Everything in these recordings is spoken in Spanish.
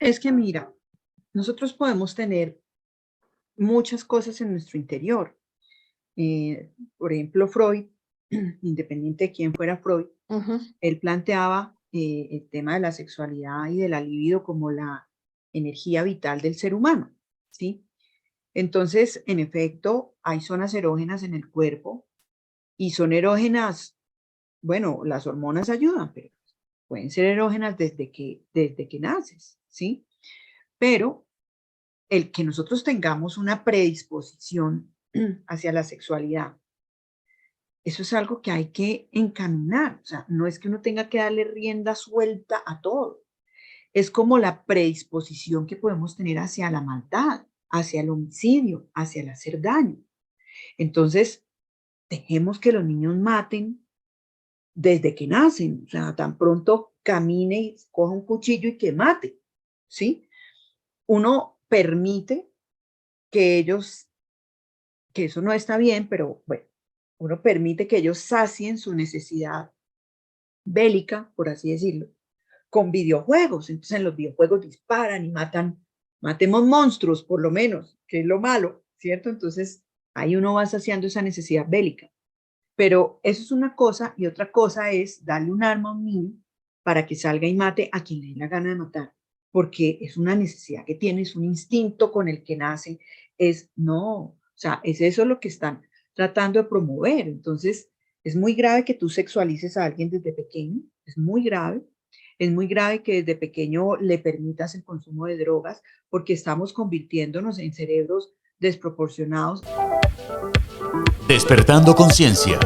Es que mira, nosotros podemos tener muchas cosas en nuestro interior. Por ejemplo, Freud, independiente de quién fuera Freud, Ujú. él planteaba el tema de la sexualidad y de la libido como la energía vital del ser humano, ¿sí? Entonces, en efecto, hay zonas erógenas en el cuerpo y son erógenas, bueno, las hormonas ayudan, pero pueden ser erógenas desde que naces, ¿sí? Pero el que nosotros tengamos una predisposición hacia la sexualidad, eso es algo que hay que encaminar. O sea, no es que uno tenga que darle rienda suelta a todo. Es como la predisposición que podemos tener hacia la maldad, hacia el homicidio, hacia el hacer daño. Entonces, dejemos que los niños maten desde que nacen. O sea, tan pronto camine y coja un cuchillo y que mate, ¿sí? Uno permite que ellos, que eso no está bien, pero bueno, uno permite que ellos sacien su necesidad bélica, por así decirlo, con videojuegos. Entonces en los videojuegos disparan y matan, matemos monstruos por lo menos, que es lo malo, ¿cierto? Entonces ahí uno va saciando esa necesidad bélica. Pero eso es una cosa y otra cosa es darle un arma a un niño para que salga y mate a quien le dé la gana de matar, porque es una necesidad que tiene, es un instinto con el que nace, es no, o sea, es eso lo que están tratando de promover. Entonces, es muy grave que tú sexualices a alguien desde pequeño, es muy grave que desde pequeño le permitas el consumo de drogas, porque estamos convirtiéndonos en cerebros desproporcionados. Despertando conciencia.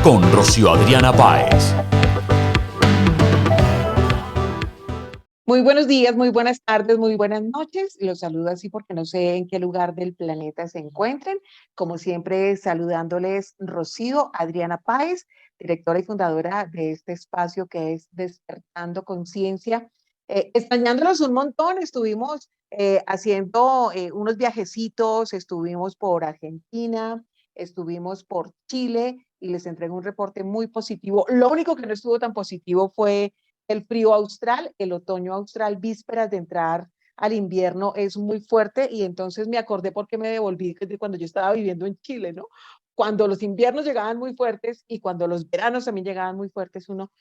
Con Rocío Adriana Páez. Muy buenos días, muy buenas tardes, muy buenas noches. Los saludo así porque no sé en qué lugar del planeta se encuentren. Como siempre, saludándoles Rocío Adriana Páez, directora y fundadora de este espacio que es Despertando Conciencia. Extrañándolos un montón, estuvimos haciendo unos viajecitos, estuvimos por Argentina, estuvimos por Chile y les entrego un reporte muy positivo. Lo único que no estuvo tan positivo fue el frío austral, el otoño austral, vísperas de entrar al invierno, es muy fuerte y entonces me acordé porque me devolví de cuando yo estaba viviendo en Chile, ¿no? Cuando los inviernos llegaban muy fuertes y cuando los veranos también llegaban muy fuertes, uno,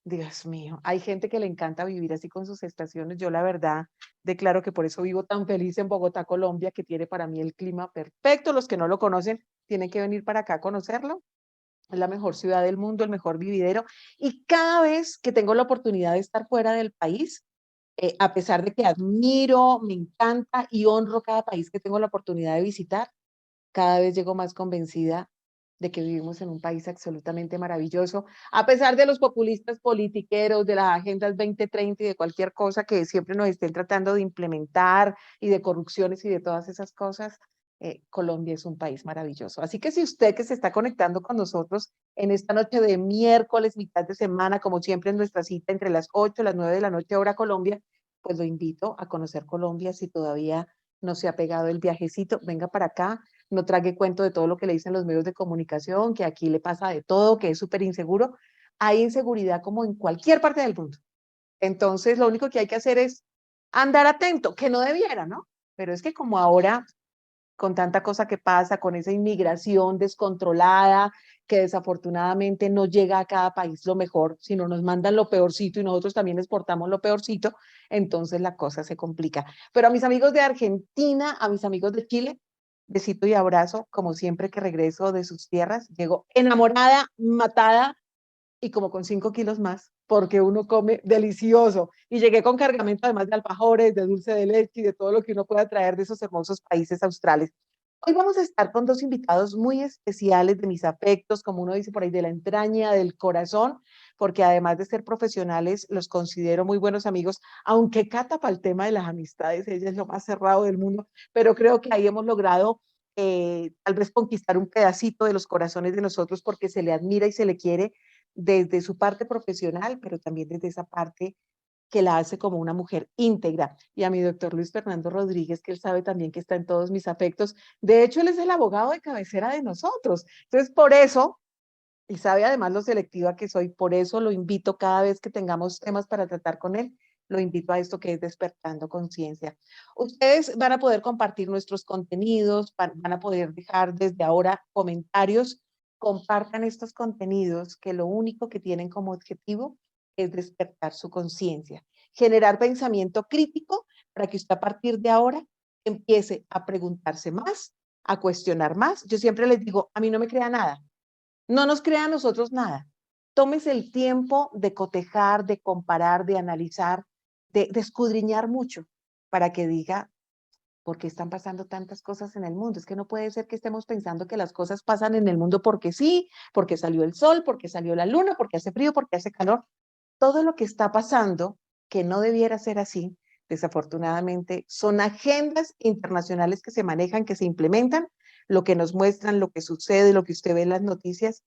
Dios mío, hay gente que le encanta vivir así con sus estaciones. Yo la verdad declaro que por eso vivo tan feliz en Bogotá, Colombia, que tiene para mí el clima perfecto. Los que no lo conocen tienen que venir para acá a conocerlo. Es la mejor ciudad del mundo, el mejor vividero. Y cada vez que tengo la oportunidad de estar fuera del país, a pesar de que admiro, me encanta y honro cada país que tengo la oportunidad de visitar, cada vez llego más convencida de que vivimos en un país absolutamente maravilloso, a pesar de los populistas politiqueros, de las agendas 2030 y de cualquier cosa que siempre nos estén tratando de implementar y de corrupciones y de todas esas cosas. Colombia es un país maravilloso. Así que si usted que se está conectando con nosotros en esta noche de miércoles, mitad de semana, como siempre en nuestra cita entre las 8 y las 9 de la noche, hora Colombia, pues lo invito a conocer Colombia si todavía no se ha pegado el viajecito, venga para acá, no trague cuento de todo lo que le dicen los medios de comunicación, que aquí le pasa de todo, que es súper inseguro. Hay inseguridad como en cualquier parte del mundo. Entonces, lo único que hay que hacer es andar atento, que no debiera, ¿no? Pero es que como ahora, con tanta cosa que pasa, con esa inmigración descontrolada, que desafortunadamente no llega a cada país lo mejor, sino nos mandan lo peorcito y nosotros también exportamos lo peorcito, entonces la cosa se complica. Pero a mis amigos de Argentina, a mis amigos de Chile, besito y abrazo, como siempre que regreso de sus tierras, llego enamorada, matada y como con 5 kilos más, porque uno come delicioso. Y llegué con cargamento además de alfajores, de dulce de leche y de todo lo que uno pueda traer de esos hermosos países australes. Hoy vamos a estar con dos invitados muy especiales de mis afectos, como uno dice por ahí, de la entraña, del corazón, porque además de ser profesionales, los considero muy buenos amigos, aunque Cata para el tema de las amistades, ella es lo más cerrado del mundo, pero creo que ahí hemos logrado tal vez conquistar un pedacito de los corazones de nosotros porque se le admira y se le quiere desde su parte profesional, pero también desde esa parte que la hace como una mujer íntegra. Y a mi doctor Luis Fernando Rodríguez, que él sabe también que está en todos mis afectos. De hecho, él es el abogado de cabecera de nosotros. Entonces, por eso, y sabe además lo selectiva que soy, por eso lo invito cada vez que tengamos temas para tratar con él, lo invito a esto que es Despertando Conciencia. Ustedes van a poder compartir nuestros contenidos, van a poder dejar desde ahora comentarios, compartan estos contenidos que lo único que tienen como objetivo es despertar su conciencia, generar pensamiento crítico para que usted a partir de ahora empiece a preguntarse más, a cuestionar más. Yo siempre les digo, a mí no me crea nada, no nos crea a nosotros nada. Tómese el tiempo de cotejar, de comparar, de analizar, de escudriñar mucho para que diga por qué están pasando tantas cosas en el mundo. Es que no puede ser que estemos pensando que las cosas pasan en el mundo porque sí, porque salió el sol, porque salió la luna, porque hace frío, porque hace calor. Todo lo que está pasando, que no debiera ser así, desafortunadamente, son agendas internacionales que se manejan, que se implementan, lo que nos muestran, lo que sucede, lo que usted ve en las noticias.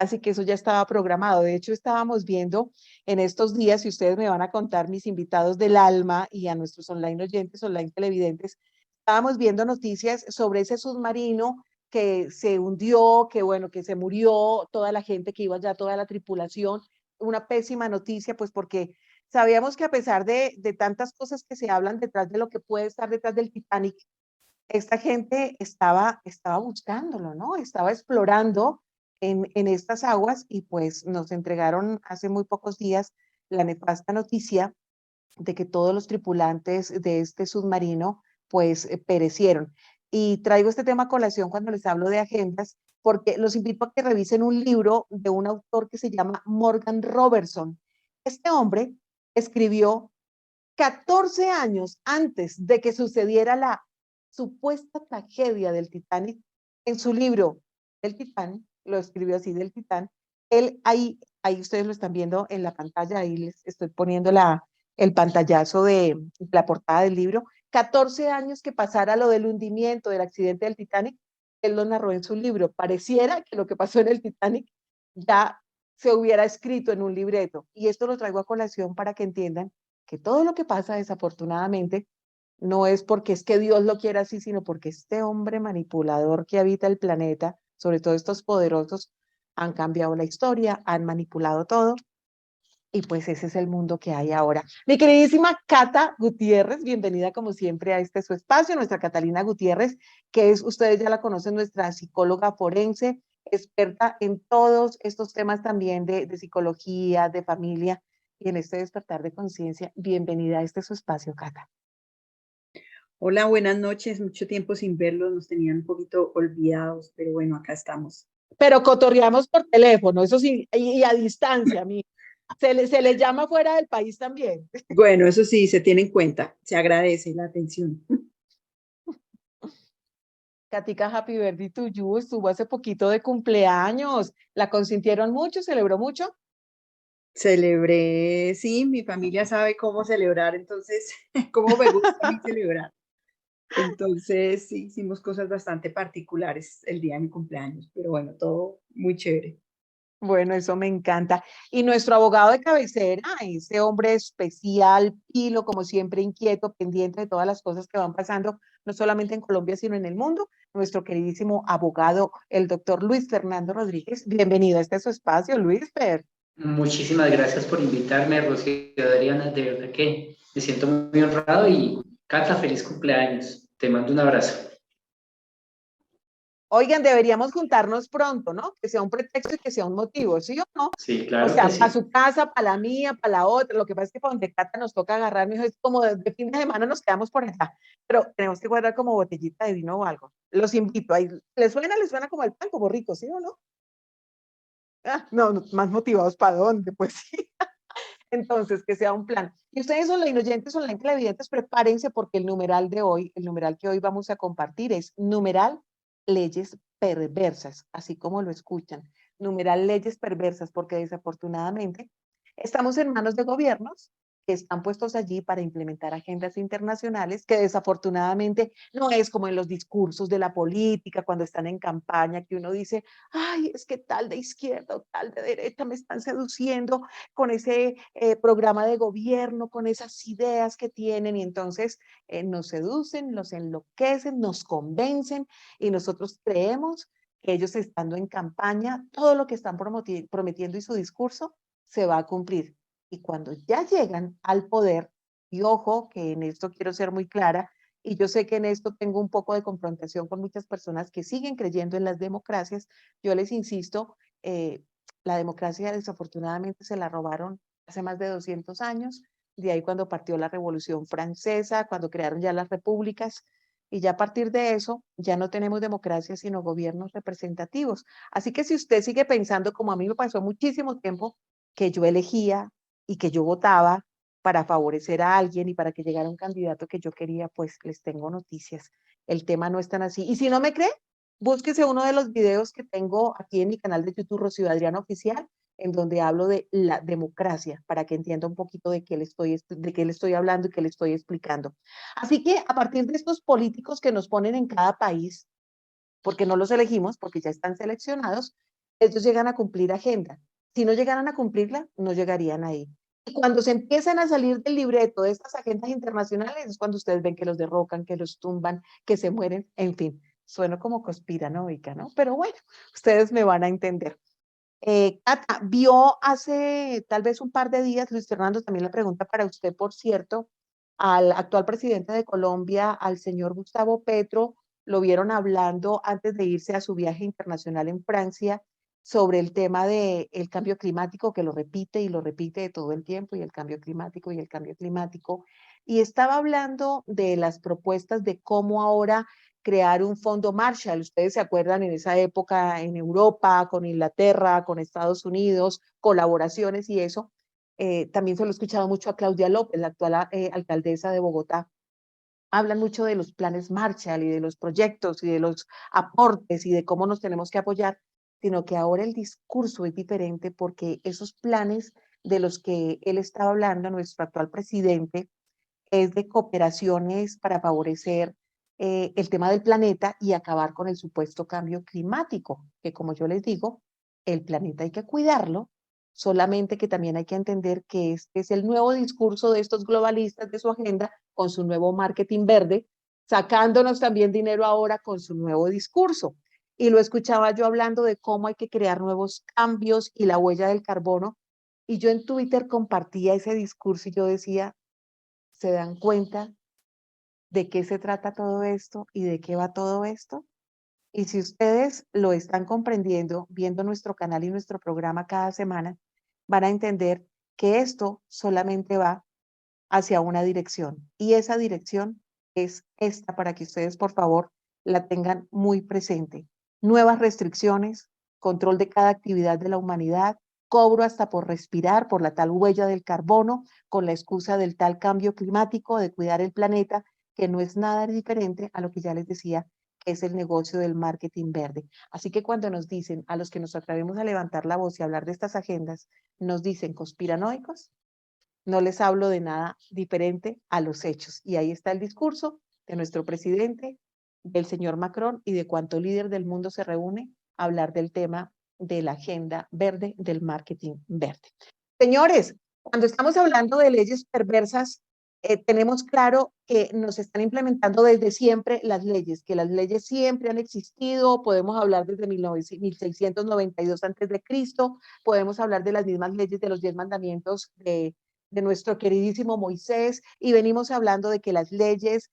Así que eso ya estaba programado. De hecho, estábamos viendo en estos días, y ustedes me van a contar, mis invitados del alma y a nuestros online oyentes, online televidentes, estábamos viendo noticias sobre ese submarino que se hundió, que bueno, que se murió toda la gente que iba allá, toda la tripulación. Una pésima noticia, pues porque sabíamos que a pesar de tantas cosas que se hablan detrás de lo que puede estar detrás del Titanic, esta gente estaba buscándolo, ¿no? Estaba explorando en estas aguas y pues nos entregaron hace muy pocos días la nefasta noticia de que todos los tripulantes de este submarino pues perecieron. Y traigo este tema a colación cuando les hablo de agendas, porque los invito a que revisen un libro de un autor que se llama Morgan Robertson. Este hombre escribió 14 años antes de que sucediera la supuesta tragedia del Titanic, en su libro El Titán, lo escribió así, del Titán, él ahí ustedes lo están viendo en la pantalla, ahí les estoy poniendo el pantallazo de la portada del libro, 14 años que pasara lo del hundimiento, del accidente del Titanic, él lo narró en su libro. Pareciera que lo que pasó en el Titanic ya se hubiera escrito en un libreto. Y esto lo traigo a colación para que entiendan que todo lo que pasa desafortunadamente no es porque es que Dios lo quiera así, sino porque este hombre manipulador que habita el planeta, sobre todo estos poderosos, han cambiado la historia, han manipulado todo y pues ese es el mundo que hay ahora. Mi queridísima Cata Gutiérrez, bienvenida como siempre a este su espacio, nuestra Catalina Gutiérrez, que es, ustedes ya la conocen, nuestra psicóloga forense, experta en todos estos temas también de psicología, de familia y en este despertar de conciencia. Bienvenida a este su espacio, Cata. Hola, buenas noches. Mucho tiempo sin verlos, nos tenían un poquito olvidados, pero bueno, acá estamos. Pero cotorreamos por teléfono, eso sí, y a distancia, mi. Se les llama fuera del país también. Bueno, eso sí, se tiene en cuenta, se agradece la atención. Katica, happy birthday to you, estuvo hace poquito de cumpleaños, la consintieron mucho, celebró mucho. Celebré, sí, mi familia sabe cómo celebrar, entonces, cómo me gusta a mí celebrar. Entonces, sí, hicimos cosas bastante particulares el día de mi cumpleaños, pero bueno, todo muy chévere. Bueno, eso me encanta. Y nuestro abogado de cabecera, ese hombre especial, pilo, como siempre, inquieto, pendiente de todas las cosas que van pasando, no solamente en Colombia, sino en el mundo, nuestro queridísimo abogado, el doctor Luis Fernando Rodríguez. Bienvenido a este su espacio, Luis Fer. Muchísimas gracias por invitarme, Rocío y Adriana. De verdad que me siento muy honrado y Cata, feliz cumpleaños. Te mando un abrazo. Oigan, deberíamos juntarnos pronto, ¿no? Que sea un pretexto y que sea un motivo, ¿sí o no? Sí, O claro que sea, para sí. su casa, para la mía, para la otra. Lo que pasa es que para donde Cata nos toca agarrar, mijo, es como de fin de semana nos quedamos por acá. Pero tenemos que guardar como botellita de vino o algo. Los invito. Ahí, les suena como el pan, como rico, ¿sí o no? Ah, no, no, más motivados para dónde, pues sí. Entonces, que sea un plan. Y ustedes online oyentes, online televidentes, prepárense porque el numeral de hoy, el numeral que hoy vamos a compartir es numeral leyes perversas, así como lo escuchan. Numeral leyes perversas, porque desafortunadamente estamos en manos de gobiernos que están puestos allí para implementar agendas internacionales que desafortunadamente no es como en los discursos de la política cuando están en campaña que uno dice, ay, es que tal de izquierda o tal de derecha me están seduciendo con ese programa de gobierno, con esas ideas que tienen y entonces nos seducen, nos enloquecen, nos convencen y nosotros creemos que ellos estando en campaña, todo lo que están prometiendo y su discurso se va a cumplir. Y cuando ya llegan al poder, y ojo que en esto quiero ser muy clara, y yo sé que en esto tengo un poco de confrontación con muchas personas que siguen creyendo en las democracias, yo les insisto, la democracia desafortunadamente se la robaron hace más de 200 años, de ahí cuando partió la Revolución Francesa, cuando crearon ya las repúblicas, y ya a partir de eso ya no tenemos democracia sino gobiernos representativos. Así que si usted sigue pensando, como a mí me pasó muchísimo tiempo, que yo elegía y que yo votaba para favorecer a alguien y para que llegara un candidato que yo quería, pues les tengo noticias. El tema no es tan así. Y si no me cree, búsquese uno de los videos que tengo aquí en mi canal de YouTube, Rocío Adriana Oficial, en donde hablo de la democracia, para que entienda un poquito de qué le estoy hablando y qué le estoy explicando. Así que a partir de estos políticos que nos ponen en cada país, porque no los elegimos, porque ya están seleccionados, ellos llegan a cumplir agenda. Si no llegaran a cumplirla, no llegarían ahí. Y cuando se empiezan a salir del libreto de estas agendas internacionales, es cuando ustedes ven que los derrocan, que los tumban, que se mueren, en fin. Suena como conspiranoica, ¿no? Pero bueno, ustedes me van a entender. Cata, vio hace tal vez un par de días, Luis Fernando, también la pregunta para usted, por cierto, al actual presidente de Colombia, al señor Gustavo Petro, lo vieron hablando antes de irse a su viaje internacional en Francia sobre el tema del cambio climático, que lo repite de todo el tiempo, y el cambio climático y el cambio climático. Y estaba hablando de las propuestas de cómo ahora crear un fondo Marshall. Ustedes se acuerdan en esa época en Europa, con Inglaterra, con Estados Unidos, colaboraciones y eso. También se lo he escuchado mucho a Claudia López, la actual alcaldesa de Bogotá. Hablan mucho de los planes Marshall y de los proyectos y de los aportes y de cómo nos tenemos que apoyar, sino que ahora el discurso es diferente porque esos planes de los que él estaba hablando, nuestro actual presidente, es de cooperaciones para favorecer el tema del planeta y acabar con el supuesto cambio climático, que como yo les digo, el planeta hay que cuidarlo, solamente que también hay que entender que este es el nuevo discurso de estos globalistas de su agenda con su nuevo marketing verde, sacándonos también dinero ahora con su nuevo discurso. Y lo escuchaba yo hablando de cómo hay que crear nuevos cambios y la huella del carbono. Y yo en Twitter compartía ese discurso y yo decía, ¿se dan cuenta de qué se trata todo esto y de qué va todo esto? Y si ustedes lo están comprendiendo, viendo nuestro canal y nuestro programa cada semana, van a entender que esto solamente va hacia una dirección. Y esa dirección es esta para que ustedes, por favor, la tengan muy presente. Nuevas restricciones, control de cada actividad de la humanidad, cobro hasta por respirar, por la tal huella del carbono, con la excusa del tal cambio climático, de cuidar el planeta, que no es nada diferente a lo que ya les decía, que es el negocio del marketing verde. Así que cuando nos dicen, a los que nos atrevemos a levantar la voz y hablar de estas agendas, nos dicen conspiranoicos, no les hablo de nada diferente a los hechos. Y ahí está el discurso de nuestro presidente, del señor Macron y de cuánto líder del mundo se reúne a hablar del tema de la agenda verde, del marketing verde. Señores, cuando estamos hablando de leyes perversas, tenemos claro que nos están implementando desde siempre las leyes, que las leyes siempre han existido, podemos hablar desde 1692 antes de Cristo, podemos hablar de las mismas leyes de los 10 mandamientos de nuestro queridísimo Moisés, y venimos hablando de que las leyes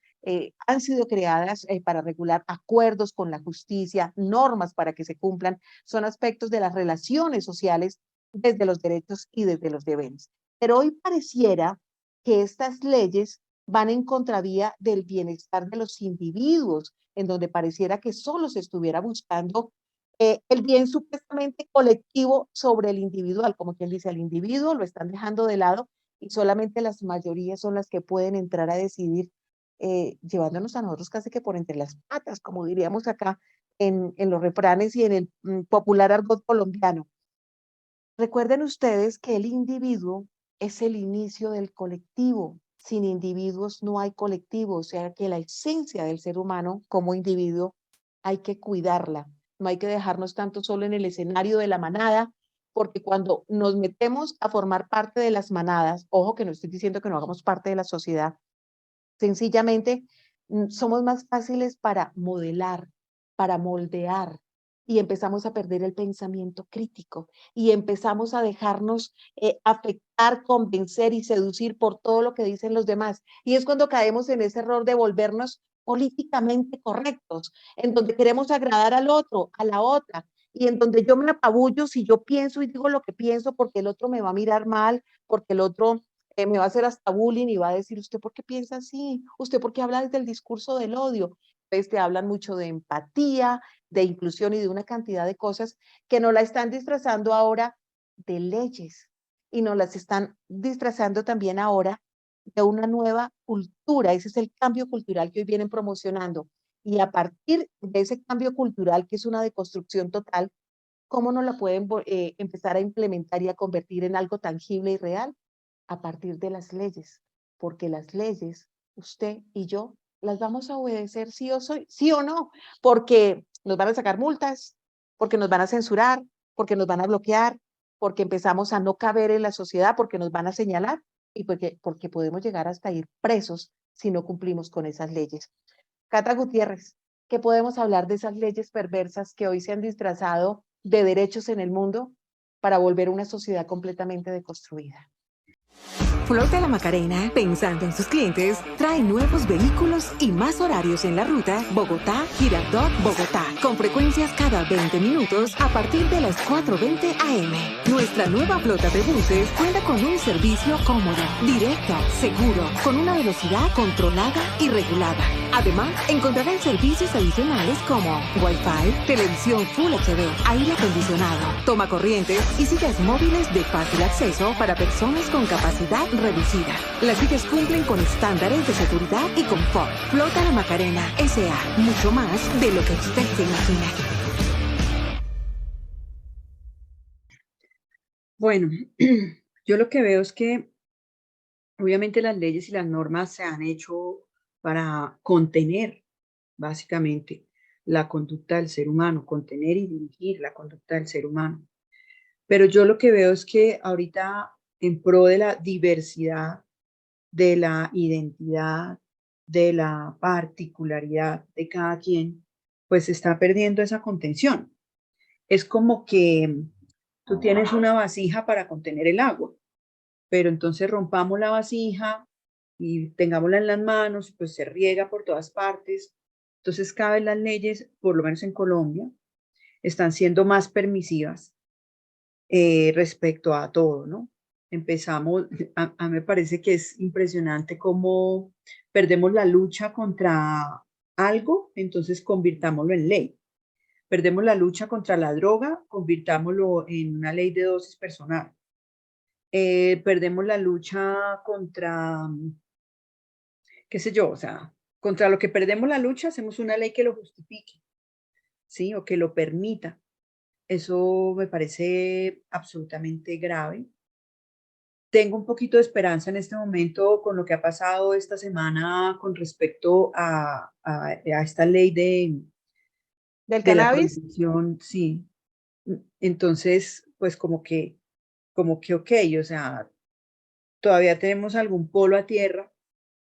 han sido creadas para regular acuerdos con la justicia, normas para que se cumplan, son aspectos de las relaciones sociales desde los derechos y desde los deberes. Pero hoy pareciera que estas leyes van en contravía del bienestar de los individuos, en donde pareciera que solo se estuviera buscando el bien supuestamente colectivo sobre el individual, como quien dice, al individuo lo están dejando de lado y solamente las mayorías son las que pueden entrar a decidir, llevándonos a nosotros casi que por entre las patas, como diríamos acá en los refranes y en el popular argot colombiano. Recuerden ustedes que el individuo es el inicio del colectivo. Sin individuos no hay colectivo, o sea que la esencia del ser humano como individuo hay que cuidarla. No hay que dejarnos tanto solo en el escenario de la manada, porque cuando nos metemos a formar parte de las manadas, ojo que no estoy diciendo que no hagamos parte de la sociedad, sencillamente somos más fáciles para modelar, para moldear, y empezamos a perder el pensamiento crítico y empezamos a dejarnos afectar, convencer y seducir por todo lo que dicen los demás. Y es cuando caemos en ese error de volvernos políticamente correctos, en donde queremos agradar al otro, a la otra, y en donde yo me apabullo si yo pienso y digo lo que pienso porque el otro me va a mirar mal, porque el otro me va a hacer hasta bullying y va a decir, ¿usted por qué piensa así? ¿Usted por qué habla desde el discurso del odio? Entonces te hablan mucho de empatía, de inclusión y de una cantidad de cosas que nos la están disfrazando ahora de leyes y nos las están disfrazando también ahora de una nueva cultura. Ese es el cambio cultural que hoy vienen promocionando. Y a partir de ese cambio cultural, que es una deconstrucción total, ¿cómo nos la pueden empezar a implementar y a convertir en algo tangible y real? A partir de las leyes, porque las leyes, usted y yo, las vamos a obedecer sí o no, porque nos van a sacar multas, porque nos van a censurar, porque nos van a bloquear, porque empezamos a no caber en la sociedad, porque nos van a señalar y porque podemos llegar hasta ir presos si no cumplimos con esas leyes. Cata Gutiérrez, ¿qué podemos hablar de esas leyes perversas que hoy se han disfrazado de derechos en el mundo para volver una sociedad completamente deconstruida? Flota La Macarena, pensando en sus clientes, trae nuevos vehículos y más horarios en la ruta Bogotá-Girardot, Bogotá, con frecuencias cada 20 minutos a partir de las 4:20 am. Nuestra nueva flota de buses cuenta con un servicio cómodo, directo, seguro, con una velocidad controlada y regulada. Además, encontrarán servicios adicionales como Wi-Fi, televisión Full HD, aire acondicionado, toma corrientes y sillas móviles de fácil acceso para personas con capacidad reducida. Las sillas cumplen con estándares de seguridad y confort. Flota La Macarena S.A. Mucho más de lo que usted se imagina. Bueno, yo lo que veo es que obviamente las leyes y las normas se han hecho para contener básicamente la conducta del ser humano, contener y dirigir la conducta del ser humano. Pero yo lo que veo es que ahorita en pro de la diversidad, de la identidad, de la particularidad de cada quien, pues se está perdiendo esa contención. Es como que tú tienes una vasija para contener el agua, pero entonces rompamos la vasija y tengámosla en las manos, pues se riega por todas partes. Entonces cada vez las leyes, por lo menos en Colombia, están siendo más permisivas respecto a todo, ¿no? Empezamos, a mí me parece que es impresionante cómo perdemos la lucha contra algo, entonces convirtámoslo en ley. Perdemos la lucha contra la droga, convirtámoslo en una ley de dosis personal. Perdemos la lucha contra, qué sé yo, o sea, contra lo que perdemos la lucha, hacemos una ley que lo justifique, ¿sí? O que lo permita. Eso me parece absolutamente grave. Tengo un poquito de esperanza en este momento con lo que ha pasado esta semana con respecto a esta ley ¿Del de la cannabis? prohibición, sí. Entonces, pues ok, o sea, todavía tenemos algún polo a tierra,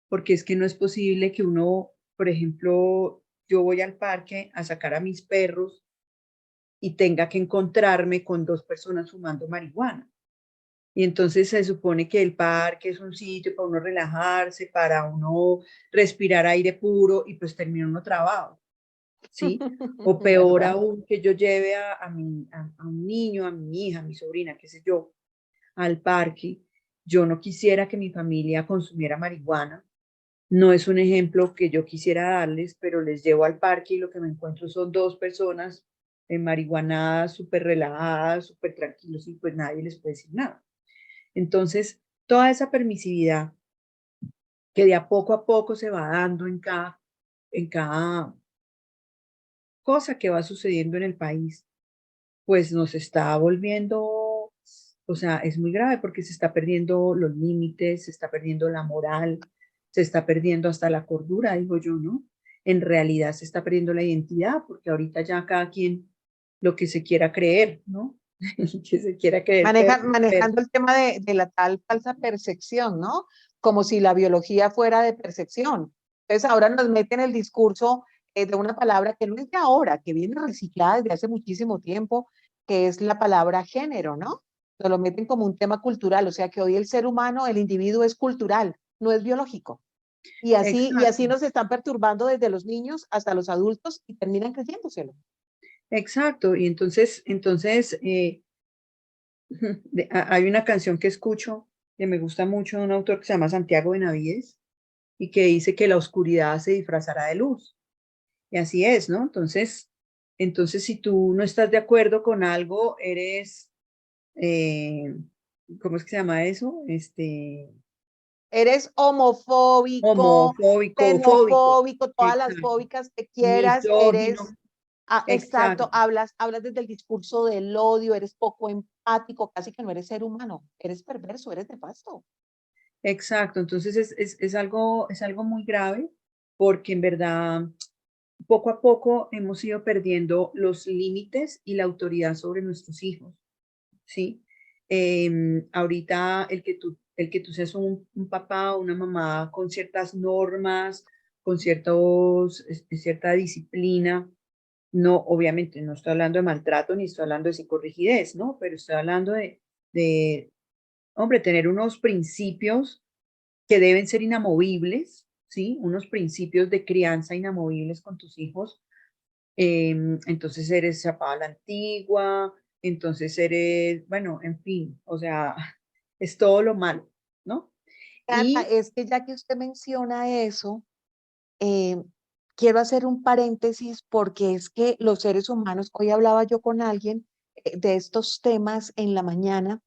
porque es que no es posible que uno, por ejemplo, yo voy al parque a sacar a mis perros y tenga que encontrarme con dos personas fumando marihuana. Y entonces se supone que el parque es un sitio para uno relajarse, para uno respirar aire puro y pues termina uno trabado, ¿sí? O peor ¿Verdad? aún que yo lleve a un niño, a mi hija, a mi sobrina, qué sé yo, al parque. Yo no quisiera que mi familia consumiera marihuana. No es un ejemplo que yo quisiera darles, pero les llevo al parque y lo que me encuentro son dos personas marihuanadas, súper relajadas, súper tranquilos y pues nadie les puede decir nada. Entonces, toda esa permisividad que de a poco se va dando en cada cosa que va sucediendo en el país, pues nos está volviendo O sea, es muy grave porque se está perdiendo los límites, se está perdiendo la moral, se está perdiendo hasta la cordura, digo yo, ¿no? En realidad se está perdiendo la identidad porque ahorita ya cada quien lo que se quiera creer, ¿no? Que se quiera creer. Manejando el tema de la tal falsa percepción, ¿no? Como si la biología fuera de percepción. Entonces ahora nos meten el discurso de una palabra que no es de ahora, que viene reciclada desde hace muchísimo tiempo, que es la palabra género, ¿no? Nos lo meten como un tema cultural, o sea que hoy el ser humano, el individuo es cultural, no es biológico. Y así Exacto, nos están perturbando desde los niños hasta los adultos y terminan creyéndoselo. exacto. Y entonces hay una canción que escucho que me gusta mucho de un autor que se llama Santiago Benavides y que dice que la oscuridad se disfrazará de luz. Y así es, ¿no? Entonces si tú no estás de acuerdo con algo, eres, eh, ¿cómo es que se llama eso? Eres homofóbico, Homofóbico, fóbico. xenofóbico, todas las Exacto. fóbicas que quieras, Misógino. eres, exacto, Exacto. hablas desde el discurso del odio, eres poco empático, casi que no eres ser humano, eres perverso, eres nefasto. Exacto. Entonces es algo muy grave porque en verdad poco a poco hemos ido perdiendo los límites y la autoridad sobre nuestros hijos, ¿sí? Ahorita el que tú seas un papá o una mamá con ciertas normas, con cierta disciplina, no, obviamente no estoy hablando de maltrato ni estoy hablando de psicorrigidez, ¿no? Pero estoy hablando de, hombre, tener unos principios que deben ser inamovibles, ¿sí? Unos principios de crianza inamovibles con tus hijos. Entonces eres chapada a la antigua, entonces eres, bueno, en fin, o sea, es todo lo malo, ¿no? Ana, Y es que ya que usted menciona eso, eh, quiero hacer un paréntesis porque es que los seres humanos, hoy hablaba yo con alguien de estos temas en la mañana.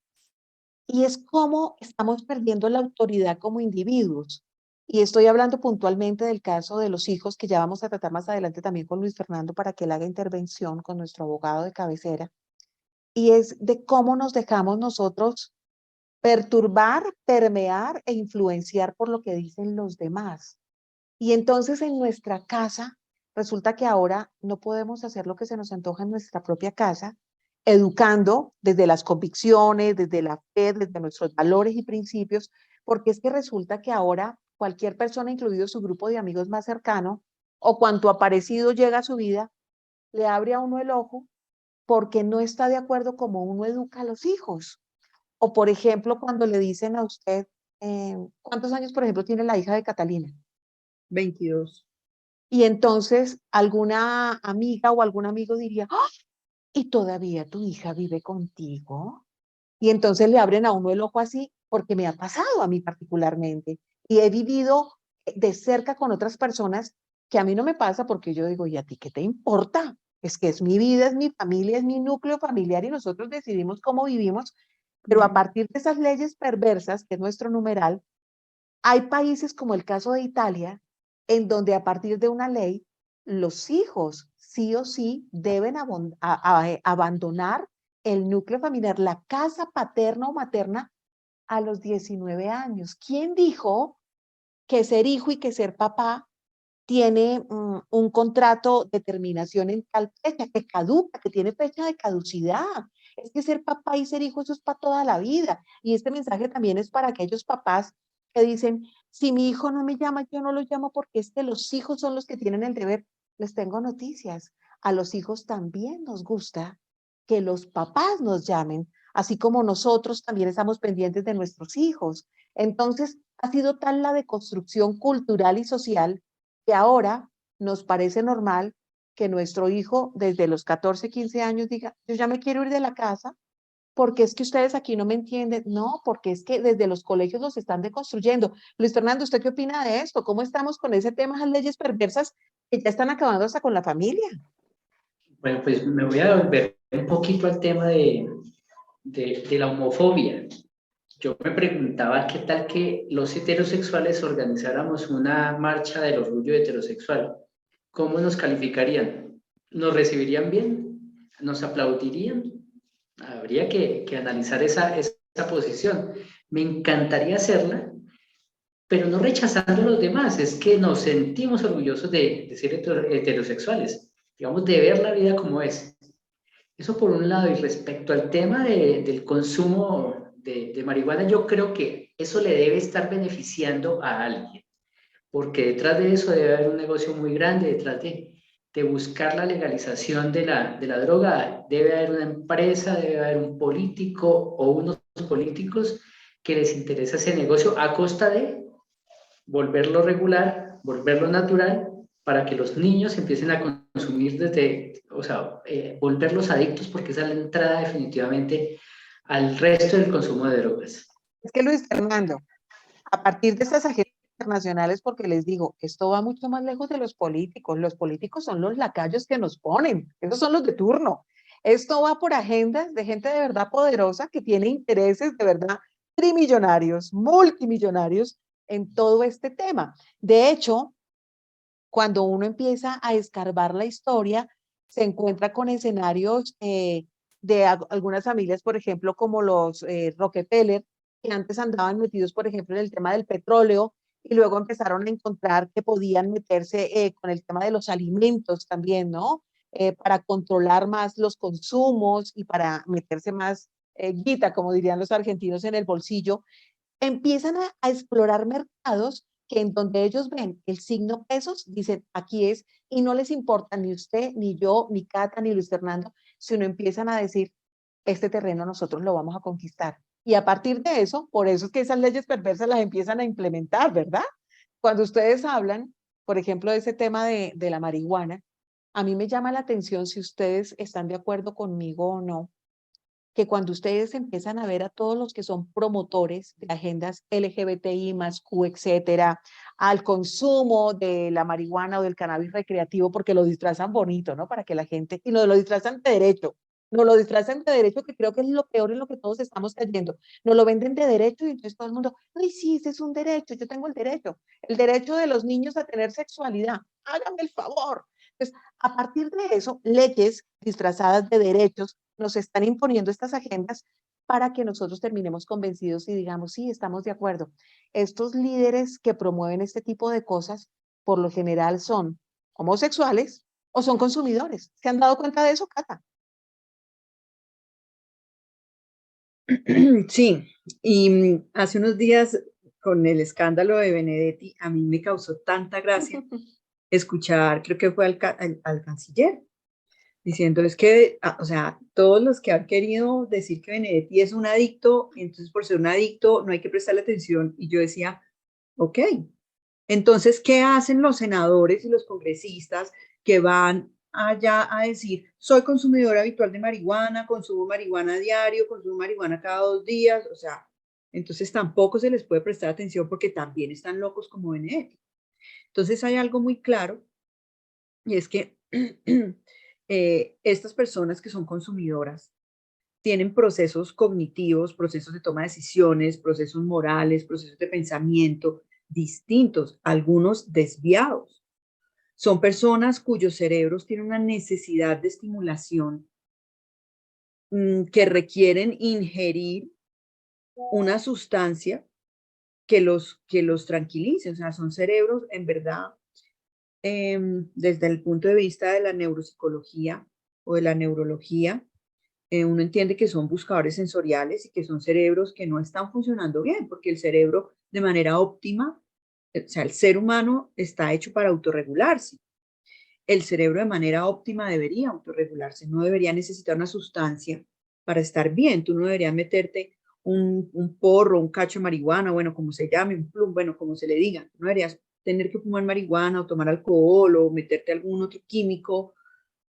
Y es como estamos perdiendo la autoridad como individuos. Y estoy hablando puntualmente del caso de los hijos, que ya vamos a tratar más adelante también con Luis Fernando para que él haga intervención con nuestro abogado de cabecera. Y es de cómo nos dejamos nosotros perturbar, permear e influenciar por lo que dicen los demás. Y entonces en nuestra casa, resulta que ahora no podemos hacer lo que se nos antoja en nuestra propia casa, educando desde las convicciones, desde la fe, desde nuestros valores y principios, porque es que resulta que ahora cualquier persona, incluido su grupo de amigos más cercano, o cuanto aparecido llega a su vida, le abre a uno el ojo porque no está de acuerdo como uno educa a los hijos. O por ejemplo, cuando le dicen a usted, ¿cuántos años, por ejemplo, tiene la hija de Catalina? 22. Y entonces alguna amiga o algún amigo diría, ¡ah! ¿Y todavía tu hija vive contigo? Y entonces le abren a uno el ojo así, porque me ha pasado a mí particularmente. Y he vivido de cerca con otras personas que a mí no me pasa porque yo digo, ¿y a ti qué te importa? Es que es mi vida, es mi familia, es mi núcleo familiar y nosotros decidimos cómo vivimos. Pero a Ujú. partir de esas leyes perversas, que es nuestro numeral, hay países como el caso de Italia, en donde a partir de una ley, los hijos sí o sí deben abandonar el núcleo familiar, la casa paterna o materna a los 19 años. ¿Quién dijo que ser hijo y que ser papá tiene un contrato de terminación en tal fecha, que caduca, que tiene fecha de caducidad? Es que ser papá y ser hijo, eso es para toda la vida. Y este mensaje también es para aquellos papás que dicen, si mi hijo no me llama, yo no lo llamo porque es que los hijos son los que tienen el deber. Les tengo noticias. A los hijos también nos gusta que los papás nos llamen, así como nosotros también estamos pendientes de nuestros hijos. Entonces, ha sido tal la deconstrucción cultural y social que ahora nos parece normal que nuestro hijo desde los 14, 15 años diga, yo ya me quiero ir de la casa porque es que ustedes aquí no me entienden. No, porque es que desde los colegios los están deconstruyendo. Luis Fernando, ¿usted qué opina de esto? ¿Cómo estamos con ese tema, las leyes perversas que ya están acabando hasta con la familia? Bueno, pues me voy a volver un poquito al tema de la homofobia. Yo me preguntaba qué tal que los heterosexuales organizáramos una marcha del orgullo heterosexual. ¿Cómo nos calificarían? ¿Nos recibirían bien? ¿Nos aplaudirían? Habría que analizar esa posición. Me encantaría hacerla, pero no rechazando a los demás. Es que nos sentimos orgullosos de ser heterosexuales, digamos, de ver la vida como es. Eso por un lado. Y respecto al tema del consumo de marihuana, yo creo que eso le debe estar beneficiando a alguien, porque detrás de eso debe haber un negocio muy grande, detrás de buscar la legalización de la droga, debe haber una empresa, debe haber un político o unos políticos que les interesa ese negocio a costa de volverlo regular, volverlo natural, para que los niños empiecen a consumir desde, o sea, volverlos adictos, porque esa es la entrada definitivamente al resto del consumo de drogas. Es que Luis Fernando, a partir de estas agendas internacionales, porque les digo, esto va mucho más lejos de los políticos son los lacayos que nos ponen, esos son los de turno. Esto va por agendas de gente de verdad poderosa que tiene intereses de verdad trimillonarios, multimillonarios en todo este tema. De hecho, cuando uno empieza a escarbar la historia, se encuentra con escenarios de algunas familias, por ejemplo, como los Rockefeller, que antes andaban metidos, por ejemplo, en el tema del petróleo y luego empezaron a encontrar que podían meterse con el tema de los alimentos también, ¿no? Para controlar más los consumos y para meterse más guita, como dirían los argentinos, en el bolsillo, empiezan a explorar mercados que en donde ellos ven el signo pesos, dicen aquí es, y no les importa ni usted, ni yo, ni Cata, ni Luis Fernando, sino empiezan a decir, este terreno nosotros lo vamos a conquistar. Y a partir de eso, por eso es que esas leyes perversas las empiezan a implementar, ¿verdad? Cuando ustedes hablan, por ejemplo, de ese tema de la marihuana, a mí me llama la atención si ustedes están de acuerdo conmigo o no, que cuando ustedes empiezan a ver a todos los que son promotores de agendas LGBTI más Q, etcétera, al consumo de la marihuana o del cannabis recreativo, porque lo disfrazan bonito, ¿no? Para que la gente, y no lo disfrazan de derecho, no lo disfrazan de derecho, que creo que es lo peor en lo que todos estamos cayendo. No lo venden de derecho y entonces todo el mundo, ay, sí, ese es un derecho, yo tengo el derecho de los niños a tener sexualidad, hágame el favor. Entonces, a partir de eso, leyes disfrazadas de derechos nos están imponiendo estas agendas para que nosotros terminemos convencidos y digamos, sí, estamos de acuerdo. Estos líderes que promueven este tipo de cosas, por lo general son homosexuales o son consumidores. ¿Se han dado cuenta de eso, Cata? Sí, y hace unos días con el escándalo de Benedetti, a mí me causó tanta gracia escuchar, creo que fue al canciller, diciendo es que, o sea, todos los que han querido decir que Benedetti es un adicto, entonces por ser un adicto no hay que prestarle atención. Y yo decía, ok, entonces, ¿qué hacen los senadores y los congresistas que van allá a decir, soy consumidor habitual de marihuana, consumo marihuana a diario, consumo marihuana cada 2 días? O sea, entonces tampoco se les puede prestar atención porque también están locos como Benedetti. Entonces hay algo muy claro y es que estas personas que son consumidoras tienen procesos cognitivos, procesos de toma de decisiones, procesos morales, procesos de pensamiento distintos, algunos desviados. Son personas cuyos cerebros tienen una necesidad de estimulación que requieren ingerir una sustancia que los tranquilice. O sea, son cerebros en verdad desde el punto de vista de la neuropsicología o de la neurología, uno entiende que son buscadores sensoriales y que son cerebros que no están funcionando bien, porque el cerebro de manera óptima, o sea, el ser humano está hecho para autorregularse. El cerebro de manera óptima debería autorregularse, no debería necesitar una sustancia para estar bien. Tú no deberías meterte un porro, un cacho de marihuana, bueno, como se llame, un plum, bueno, como se le diga. No deberías tener que fumar marihuana o tomar alcohol o meterte algún otro químico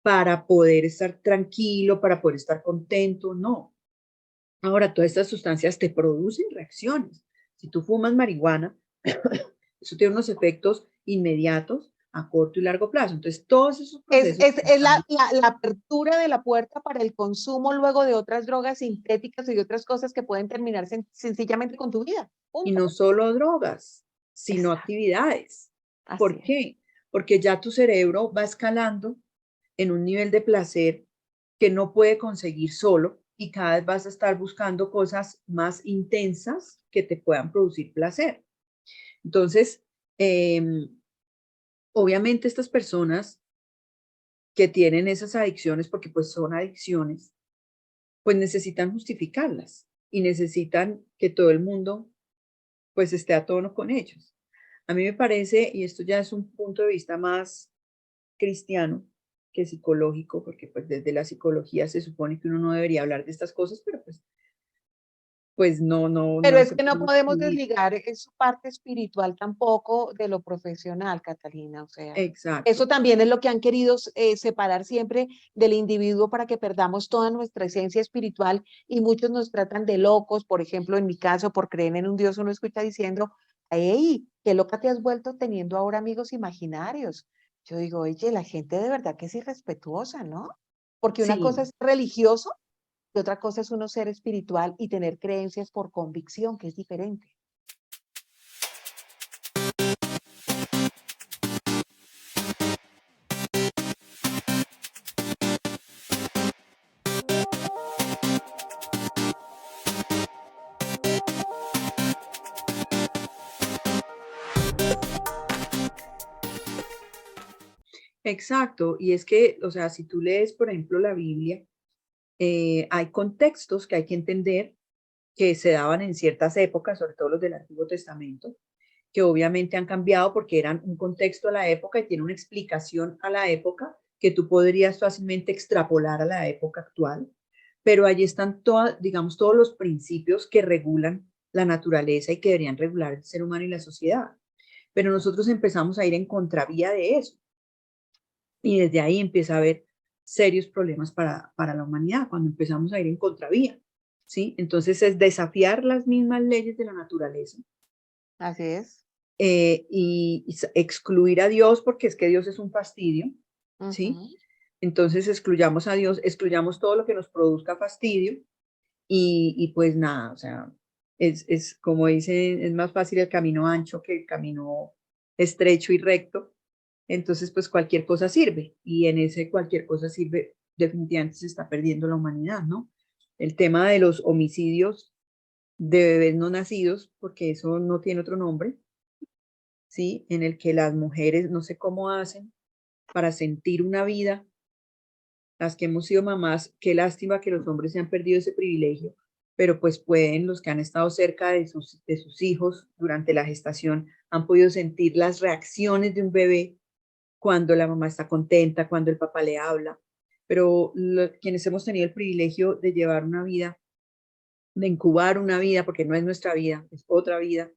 para poder estar tranquilo, para poder estar contento, no. Ahora, todas estas sustancias te producen reacciones. Si tú fumas marihuana, eso tiene unos efectos inmediatos a corto y largo plazo. Entonces, todos esos procesos... Es la apertura de la puerta para el consumo luego de otras drogas sintéticas y de otras cosas que pueden terminar sencillamente con tu vida. Y Punto. no solo drogas, sino Exacto. actividades. Así ¿Por es. qué? Porque ya tu cerebro va escalando en un nivel de placer que no puede conseguir solo y cada vez vas a estar buscando cosas más intensas que te puedan producir placer. Entonces, obviamente estas personas que tienen esas adicciones, porque pues son adicciones, pues necesitan justificarlas y necesitan que todo el mundo pues esté a tono con ellos. A mí me parece, y esto ya es un punto de vista más cristiano que psicológico, porque pues desde la psicología se supone que uno no debería hablar de estas cosas, pero pues Pero no es se que no puede podemos excluir. desligar su parte espiritual tampoco de lo profesional, Catalina. O sea, eso Exacto. también es lo que han querido separar siempre del individuo para que perdamos toda nuestra esencia espiritual y muchos nos tratan de locos. Por ejemplo, en mi caso, por creer en un Dios, uno escucha diciendo, hey, qué loca te has vuelto teniendo ahora amigos imaginarios. Yo digo, oye, la gente de verdad que es irrespetuosa, ¿no? Porque una cosa Sí, es religioso y otra cosa es uno ser espiritual y tener creencias por convicción, que es diferente. exacto. Y es que, o sea, si tú lees, por ejemplo, la Biblia, hay contextos que hay que entender que se daban en ciertas épocas, sobre todo los del Antiguo Testamento, que obviamente han cambiado porque eran un contexto a la época y tiene una explicación a la época que tú podrías fácilmente extrapolar a la época actual, pero allí están todas, digamos, todos los principios que regulan la naturaleza y que deberían regular el ser humano y la sociedad. Pero nosotros empezamos a ir en contravía de eso y desde ahí empieza a haber serios problemas para la humanidad cuando empezamos a ir en contravía, ¿sí? Entonces es desafiar las mismas leyes de la naturaleza Así es. y excluir a Dios porque es que Dios es un fastidio, ¿sí? Ujú. Entonces excluyamos a Dios, excluyamos todo lo que nos produzca fastidio y pues nada, o sea, es como dicen, es más fácil el camino ancho que el camino estrecho y recto. Entonces, pues cualquier cosa sirve y en ese cualquier cosa sirve, definitivamente se está perdiendo la humanidad, ¿no? El tema de los homicidios de bebés no nacidos, porque eso no tiene otro nombre, ¿sí? En el que las mujeres no sé cómo hacen para sentir una vida, las que hemos sido mamás, qué lástima que los hombres se han perdido ese privilegio, pero pues pueden, los que han estado cerca de sus hijos durante la gestación, han podido sentir las reacciones de un bebé cuando la mamá está contenta, cuando el papá le habla, pero quienes hemos tenido el privilegio de llevar una vida, de incubar una vida, porque no es nuestra vida, es otra vida.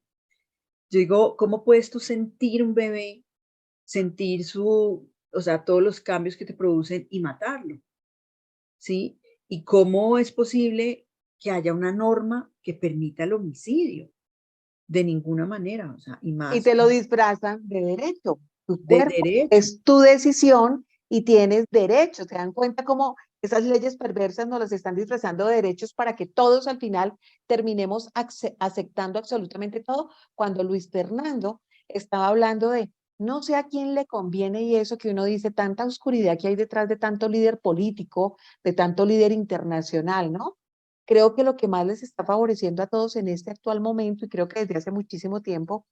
Yo digo, ¿cómo puedes tú sentir un bebé, sentir o sea, todos los cambios que te producen y matarlo? ¿Sí? ¿Y cómo es posible que haya una norma que permita el homicidio? De ninguna manera, o sea, y Y más te lo disfrazan de derecho. Tu de cuerpo derecho. es tu decisión y tienes derechos. ¿Se dan cuenta cómo esas leyes perversas nos las están disfrazando de derechos para que todos al final terminemos aceptando absolutamente todo? Cuando Luis Fernando estaba hablando de no sé a quién le conviene y eso que uno dice, tanta oscuridad que hay detrás de tanto líder político, de tanto líder internacional, ¿no? Creo que lo que más les está favoreciendo a todos en este actual momento, y creo que desde hace muchísimo tiempo,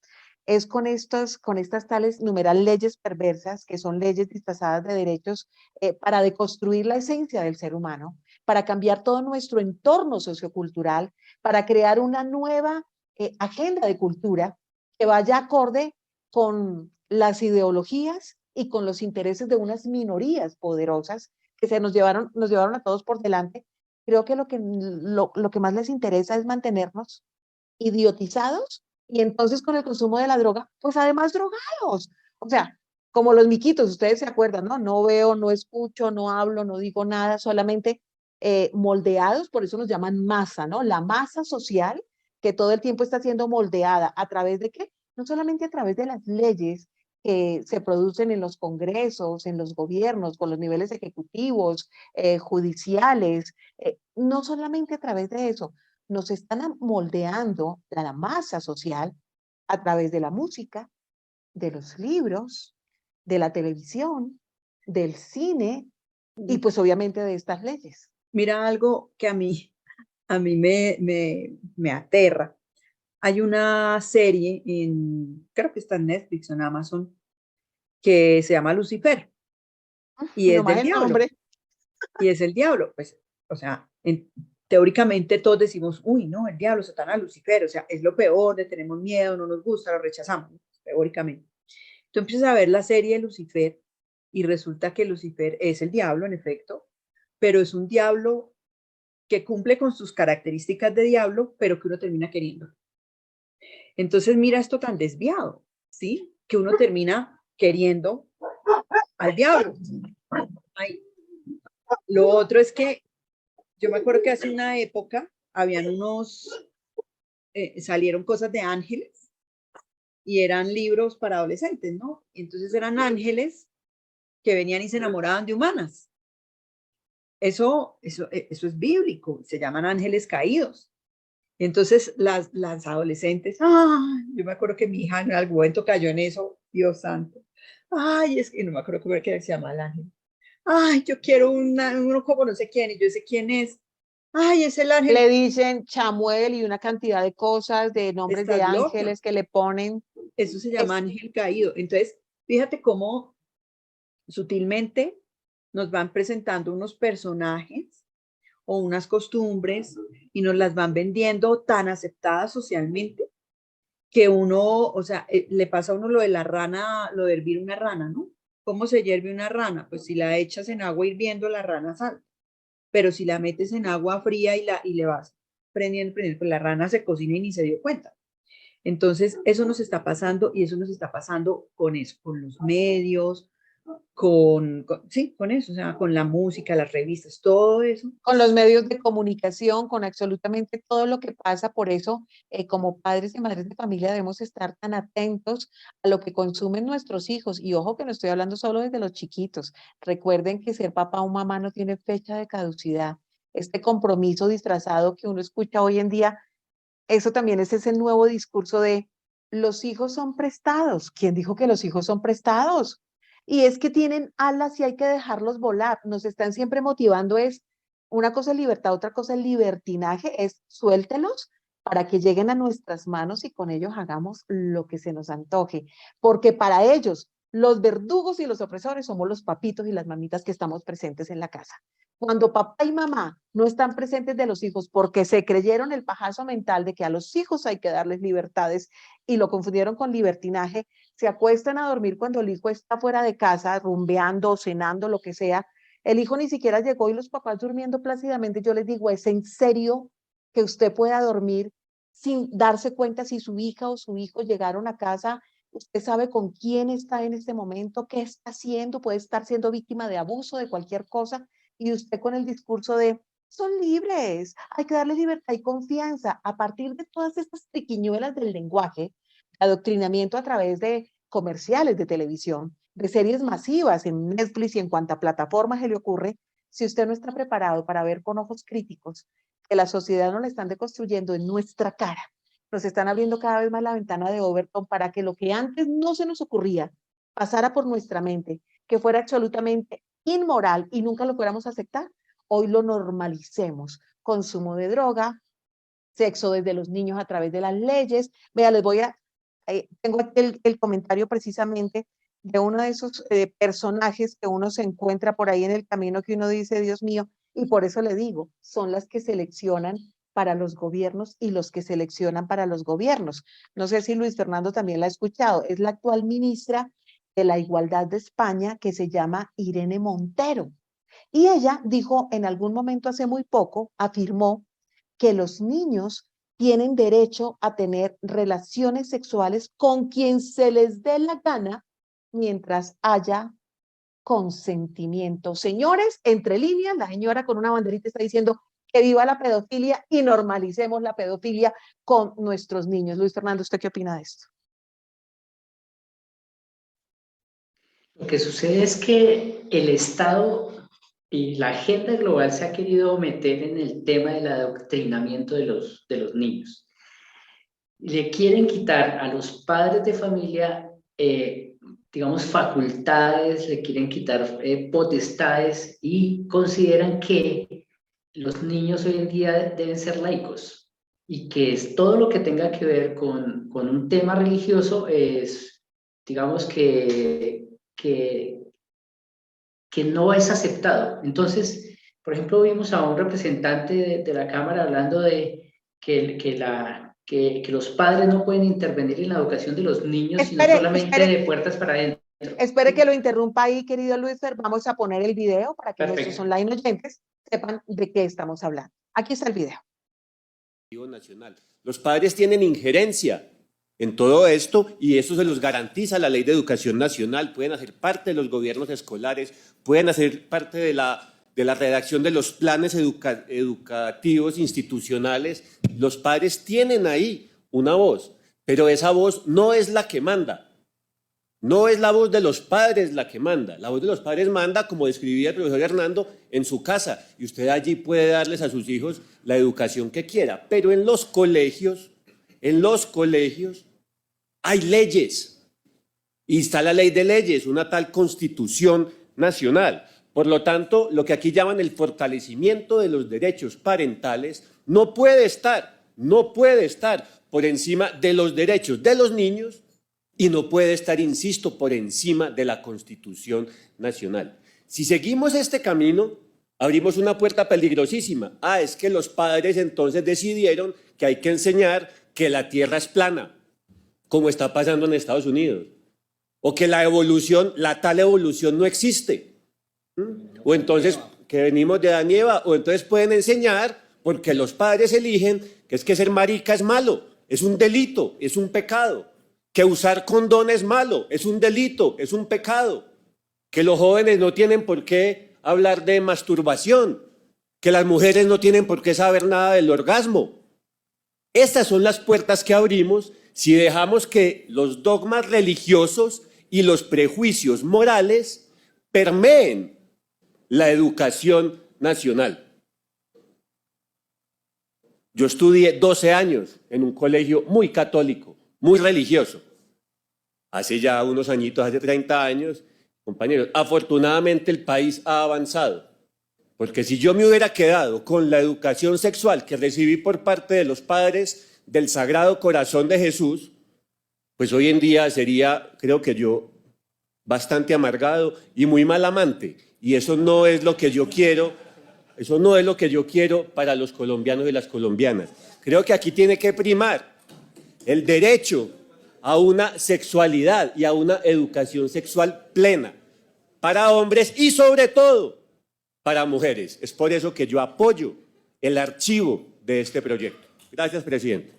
es con estas tales numeral leyes perversas, que son leyes disfrazadas de derechos, para deconstruir la esencia del ser humano, para cambiar todo nuestro entorno sociocultural, para crear una nueva agenda de cultura que vaya acorde con las ideologías y con los intereses de unas minorías poderosas que nos llevaron a todos por delante. Creo que lo que más les interesa es mantenernos idiotizados y entonces con el consumo de la droga, pues además drogados. O sea, como los miquitos, ustedes se acuerdan, ¿no? No veo, no escucho, no hablo, no digo nada, solamente moldeados, por eso nos llaman masa, ¿no? La masa social que todo el tiempo está siendo moldeada. ¿A través de qué? No solamente a través de las leyes que se producen en los congresos, en los gobiernos, con los niveles ejecutivos, judiciales, no solamente a través de eso, nos están moldeando la masa social a través de la música, de los libros, de la televisión, del cine y pues obviamente de estas leyes. Mira algo que a mí me aterra. Hay una serie creo que está en Netflix o en Amazon, que se llama Lucifer y es Nomás del el diablo. nombre. Y es el diablo. Pues, o sea, teóricamente todos decimos, uy, no, el diablo, Satanás, Lucifer, o sea, es lo peor, le tenemos miedo, no nos gusta, lo rechazamos, ¿no? Teóricamente. Tú empiezas a ver la serie de Lucifer y resulta que Lucifer es el diablo, en efecto, pero es un diablo que cumple con sus características de diablo, pero que uno termina queriendo. Entonces, mira esto tan desviado, ¿sí? Que uno termina queriendo al diablo. Ay. Lo otro es que yo me acuerdo que hace una época habían salieron cosas de ángeles y eran libros para adolescentes, ¿no? Entonces eran ángeles que venían y se enamoraban de humanas. Eso es bíblico, se llaman ángeles caídos. Entonces las adolescentes, yo me acuerdo que mi hija en algún momento cayó en eso, Dios santo. Ay, es que no me acuerdo cómo era que se llama el ángel. Ay, yo quiero uno como no sé quién, y yo sé quién es. Ay, es el ángel. Le dicen Chamuel y una cantidad de cosas, de nombres de Estás loca. ángeles que le ponen. Eso se llama Es, ángel caído. Entonces, fíjate cómo sutilmente nos van presentando unos personajes o unas costumbres y nos las van vendiendo tan aceptadas socialmente que uno, o sea, le pasa a uno lo de la rana, lo de hervir una rana, ¿no? ¿Cómo se hierve una rana? Pues si la echas en agua hirviendo, la rana sale. Pero si la metes en agua fría y le vas prendiendo, pues la rana se cocina y ni se dio cuenta. Entonces, eso nos está pasando y eso nos está pasando con eso, con los medios, sí, con eso, o sea, con la música, las revistas, todo eso. con los medios de comunicación, con absolutamente todo lo que pasa. Por eso, como padres y madres de familia, debemos estar tan atentos a lo que consumen nuestros hijos. Y ojo que no estoy hablando solo desde los chiquitos. Recuerden que ser papá o mamá no tiene fecha de caducidad. Este compromiso disfrazado que uno escucha hoy en día, eso también es ese nuevo discurso de los hijos son prestados. ¿Quién dijo que los hijos son prestados? Y es que tienen alas y hay que dejarlos volar. Nos están siempre motivando es una cosa es libertad, otra cosa es libertinaje, es suéltelos para que lleguen a nuestras manos y con ellos hagamos lo que se nos antoje. Porque para ellos, los verdugos y los opresores somos los papitos y las mamitas que estamos presentes en la casa. Cuando papá y mamá no están presentes de los hijos porque se creyeron el pajazo mental de que a los hijos hay que darles libertades y lo confundieron con libertinaje, se acuestan a dormir cuando el hijo está fuera de casa, rumbeando, cenando, lo que sea. El hijo ni siquiera llegó y los papás durmiendo plácidamente. Yo les digo, ¿es en serio que usted pueda dormir sin darse cuenta si su hija o su hijo llegaron a casa? Usted sabe con quién está en este momento, qué está haciendo, puede estar siendo víctima de abuso, de cualquier cosa y usted con el discurso de son libres, hay que darles libertad y confianza. A partir de todas estas triquiñuelas del lenguaje, adoctrinamiento a través de comerciales de televisión, de series masivas en Netflix y en cuanta plataforma se le ocurre, si usted no está preparado para ver con ojos críticos que la sociedad nos la están deconstruyendo en nuestra cara, nos están abriendo cada vez más la ventana de Overton para que lo que antes no se nos ocurría pasara por nuestra mente, que fuera absolutamente inmoral y nunca lo fuéramos a aceptar, hoy lo normalicemos. Consumo de droga, sexo desde los niños a través de las leyes. Vea, tengo aquí el comentario precisamente de uno de esos personajes que uno se encuentra por ahí en el camino que uno dice, Dios mío, y por eso le digo, son las que seleccionan para los gobiernos y los que seleccionan para los gobiernos. No sé si Luis Fernando también la ha escuchado, es la actual ministra de la Igualdad de España que se llama Irene Montero. Y ella dijo en algún momento hace muy poco, afirmó que los niños tienen derecho a tener relaciones sexuales con quien se les dé la gana mientras haya consentimiento. Señores, entre líneas, la señora con una banderita está diciendo que viva la pedofilia y normalicemos la pedofilia con nuestros niños. Luis Fernando, ¿usted qué opina de esto? Lo que sucede es que el Estado y la agenda global se ha querido meter en el tema del adoctrinamiento de los niños. Le quieren quitar a los padres de familia, digamos, facultades, le quieren quitar potestades y consideran que los niños hoy en día deben ser laicos y que es todo lo que tenga que ver con un tema religioso es, digamos que no es aceptado. Entonces, por ejemplo, vimos a un representante de la Cámara hablando de que los padres no pueden intervenir en la educación de los niños, sino solamente de puertas para adentro. Espere que lo interrumpa ahí, querido Luisfer. Vamos a poner el video para que nuestros online oyentes sepan de qué estamos hablando. Aquí está el video. Nacional. Los padres tienen injerencia en todo esto y eso se los garantiza la Ley de Educación Nacional. Pueden hacer parte de los gobiernos escolares, pueden hacer parte de la redacción de los planes educativos institucionales. Los padres tienen ahí una voz, pero esa voz no es la que manda. No es la voz de los padres la que manda. La voz de los padres manda, como describía el profesor Hernando, en su casa. Y usted allí puede darles a sus hijos la educación que quiera. Pero en los colegios hay leyes. Y está la ley de leyes, una tal Constitución Nacional. Por lo tanto, lo que aquí llaman el fortalecimiento de los derechos parentales no puede estar por encima de los derechos de los niños y no puede estar, insisto, por encima de la Constitución Nacional. Si seguimos este camino, abrimos una puerta peligrosísima. Es que los padres entonces decidieron que hay que enseñar que la Tierra es plana, como está pasando en Estados Unidos, o que la tal evolución no existe. O entonces que venimos de Adán y Eva, o entonces pueden enseñar, porque los padres eligen, que es que ser marica es malo, es un delito, es un pecado. Que usar condón es malo, es un delito, es un pecado. Que los jóvenes no tienen por qué hablar de masturbación, que las mujeres no tienen por qué saber nada del orgasmo. Estas son las puertas que abrimos si dejamos que los dogmas religiosos y los prejuicios morales permeen la educación nacional. Yo estudié 12 años en un colegio muy católico, muy religioso. Hace ya unos añitos, hace 30 años, compañeros, afortunadamente el país ha avanzado, porque si yo me hubiera quedado con la educación sexual que recibí por parte de los padres del Sagrado Corazón de Jesús, pues hoy en día sería, creo que yo, bastante amargado y muy mal amante, y eso no es lo que yo quiero, para los colombianos y las colombianas. Creo que aquí tiene que primar el derecho a una sexualidad y a una educación sexual plena para hombres y sobre todo para mujeres. Es por eso que yo apoyo el archivo de este proyecto. Gracias, presidente.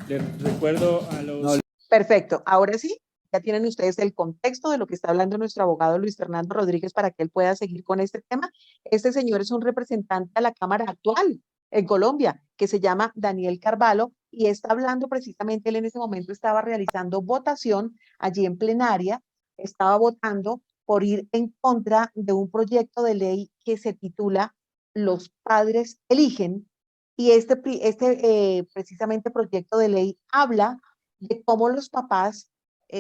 Les recuerdo a los... Perfecto. Ahora sí, ya tienen ustedes el contexto de lo que está hablando nuestro abogado Luis Fernando Rodríguez para que él pueda seguir con este tema. Este señor es un representante de la Cámara actual en Colombia, que se llama Daniel Carvalho, y está hablando precisamente, él en ese momento estaba realizando votación allí en plenaria, estaba votando por ir en contra de un proyecto de ley que se titula Los padres eligen, y precisamente proyecto de ley habla de cómo los papás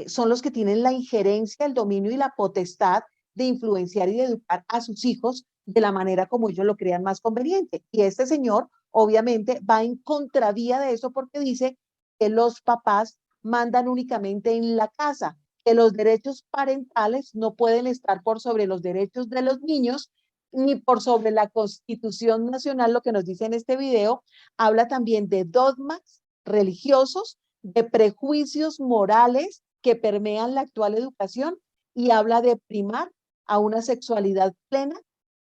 son los que tienen la injerencia, el dominio y la potestad de influenciar y de educar a sus hijos de la manera como ellos lo crean más conveniente. Y este señor obviamente va en contravía de eso porque dice que los papás mandan únicamente en la casa, que los derechos parentales no pueden estar por sobre los derechos de los niños ni por sobre la Constitución Nacional. Lo que nos dice en este video habla también de dogmas religiosos, de prejuicios morales que permean la actual educación y habla de primar a una sexualidad plena.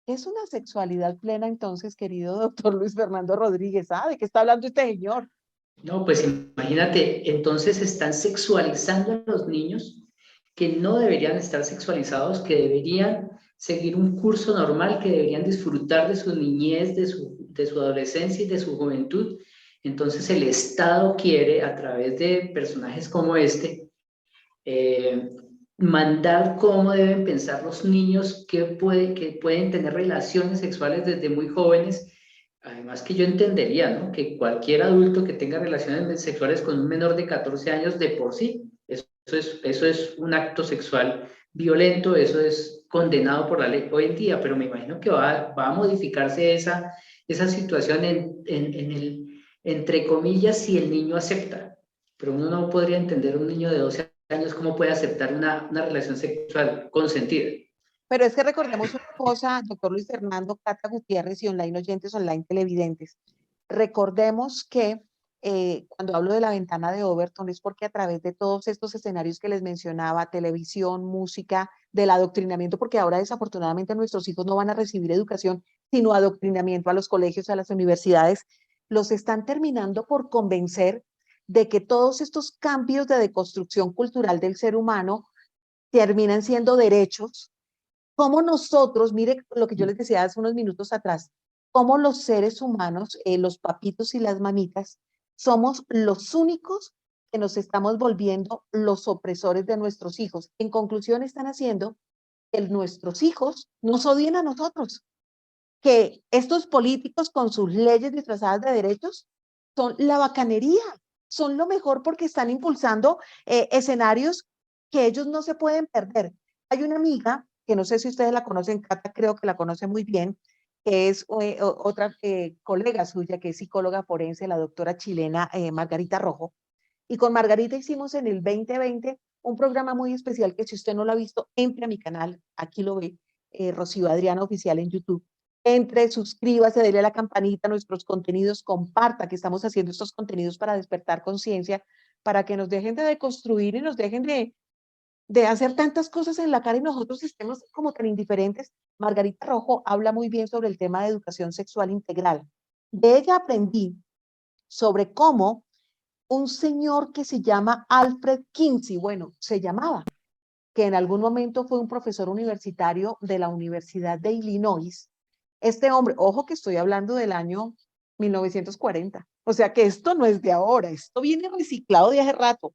¿Es una sexualidad plena entonces, querido doctor Luis Fernando Rodríguez? ¿De qué está hablando este señor? No, pues imagínate, entonces están sexualizando a los niños que no deberían estar sexualizados, que deberían seguir un curso normal, que deberían disfrutar de su niñez, de su adolescencia y de su juventud. Entonces el Estado quiere, a través de personajes como este, mandar cómo deben pensar los niños, que pueden tener relaciones sexuales desde muy jóvenes. Además que yo entendería, ¿no?, que cualquier adulto que tenga relaciones sexuales con un menor de 14 años de por sí, eso es un acto sexual violento, eso es condenado por la ley hoy en día, pero me imagino que va a modificarse esa situación entre comillas, si el niño acepta. Pero uno no podría entender un niño de 12 años cómo puede aceptar una relación sexual consentida. Pero es que recordemos una cosa, doctor Luis Fernando, Cata Gutiérrez y online oyentes, online televidentes. Recordemos que cuando hablo de la ventana de Overton es porque a través de todos estos escenarios que les mencionaba, televisión, música, del adoctrinamiento, porque ahora desafortunadamente nuestros hijos no van a recibir educación, sino adoctrinamiento a los colegios, a las universidades, los están terminando por convencer de que todos estos cambios de deconstrucción cultural del ser humano terminan siendo derechos. Como nosotros, mire lo que yo les decía hace unos minutos atrás, como los seres humanos, los papitos y las mamitas, somos los únicos que nos estamos volviendo los opresores de nuestros hijos. En conclusión, están haciendo que nuestros hijos nos odien a nosotros, que estos políticos con sus leyes disfrazadas de derechos son la bacanería, son lo mejor porque están impulsando escenarios que ellos no se pueden perder. Hay una amiga, que no sé si ustedes la conocen, Cata creo que la conoce muy bien, que es otra colega suya, que es psicóloga forense, la doctora chilena Margarita Rojo. Y con Margarita hicimos en el 2020 un programa muy especial que si usted no lo ha visto, entre a mi canal, aquí lo ve, Rocío Adriana Oficial en YouTube. Entre, suscríbase, dele a la campanita a nuestros contenidos, comparta que estamos haciendo estos contenidos para despertar conciencia, para que nos dejen de deconstruir y nos dejen de hacer tantas cosas en la cara y nosotros estemos como tan indiferentes. Margarita Rojo habla muy bien sobre el tema de educación sexual integral. De ella aprendí sobre cómo un señor que se llama Alfred Kinsey, bueno, se llamaba, que en algún momento fue un profesor universitario de la Universidad de Illinois. Este hombre, ojo que estoy hablando del año 1940, o sea que esto no es de ahora, esto viene reciclado de hace rato.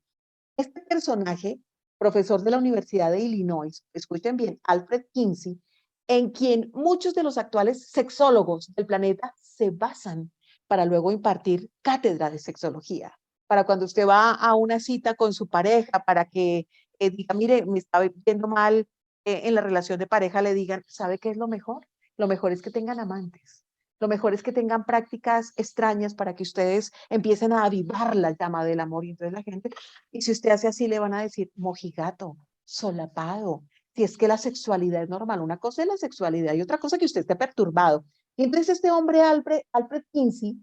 Este personaje, profesor de la Universidad de Illinois, escuchen bien, Alfred Kinsey, en quien muchos de los actuales sexólogos del planeta se basan para luego impartir cátedra de sexología. Para cuando usted va a una cita con su pareja, para que diga, mire, me está viendo mal en la relación de pareja, le digan, ¿sabe qué es lo mejor? Lo mejor es que tengan amantes. Lo mejor es que tengan prácticas extrañas para que ustedes empiecen a avivar la llama del amor. Y entonces la gente, y si usted hace así, le van a decir, mojigato, solapado. Si es que la sexualidad es normal, una cosa es la sexualidad y otra cosa que usted esté perturbado. Y entonces este hombre, Alfred Kinsey,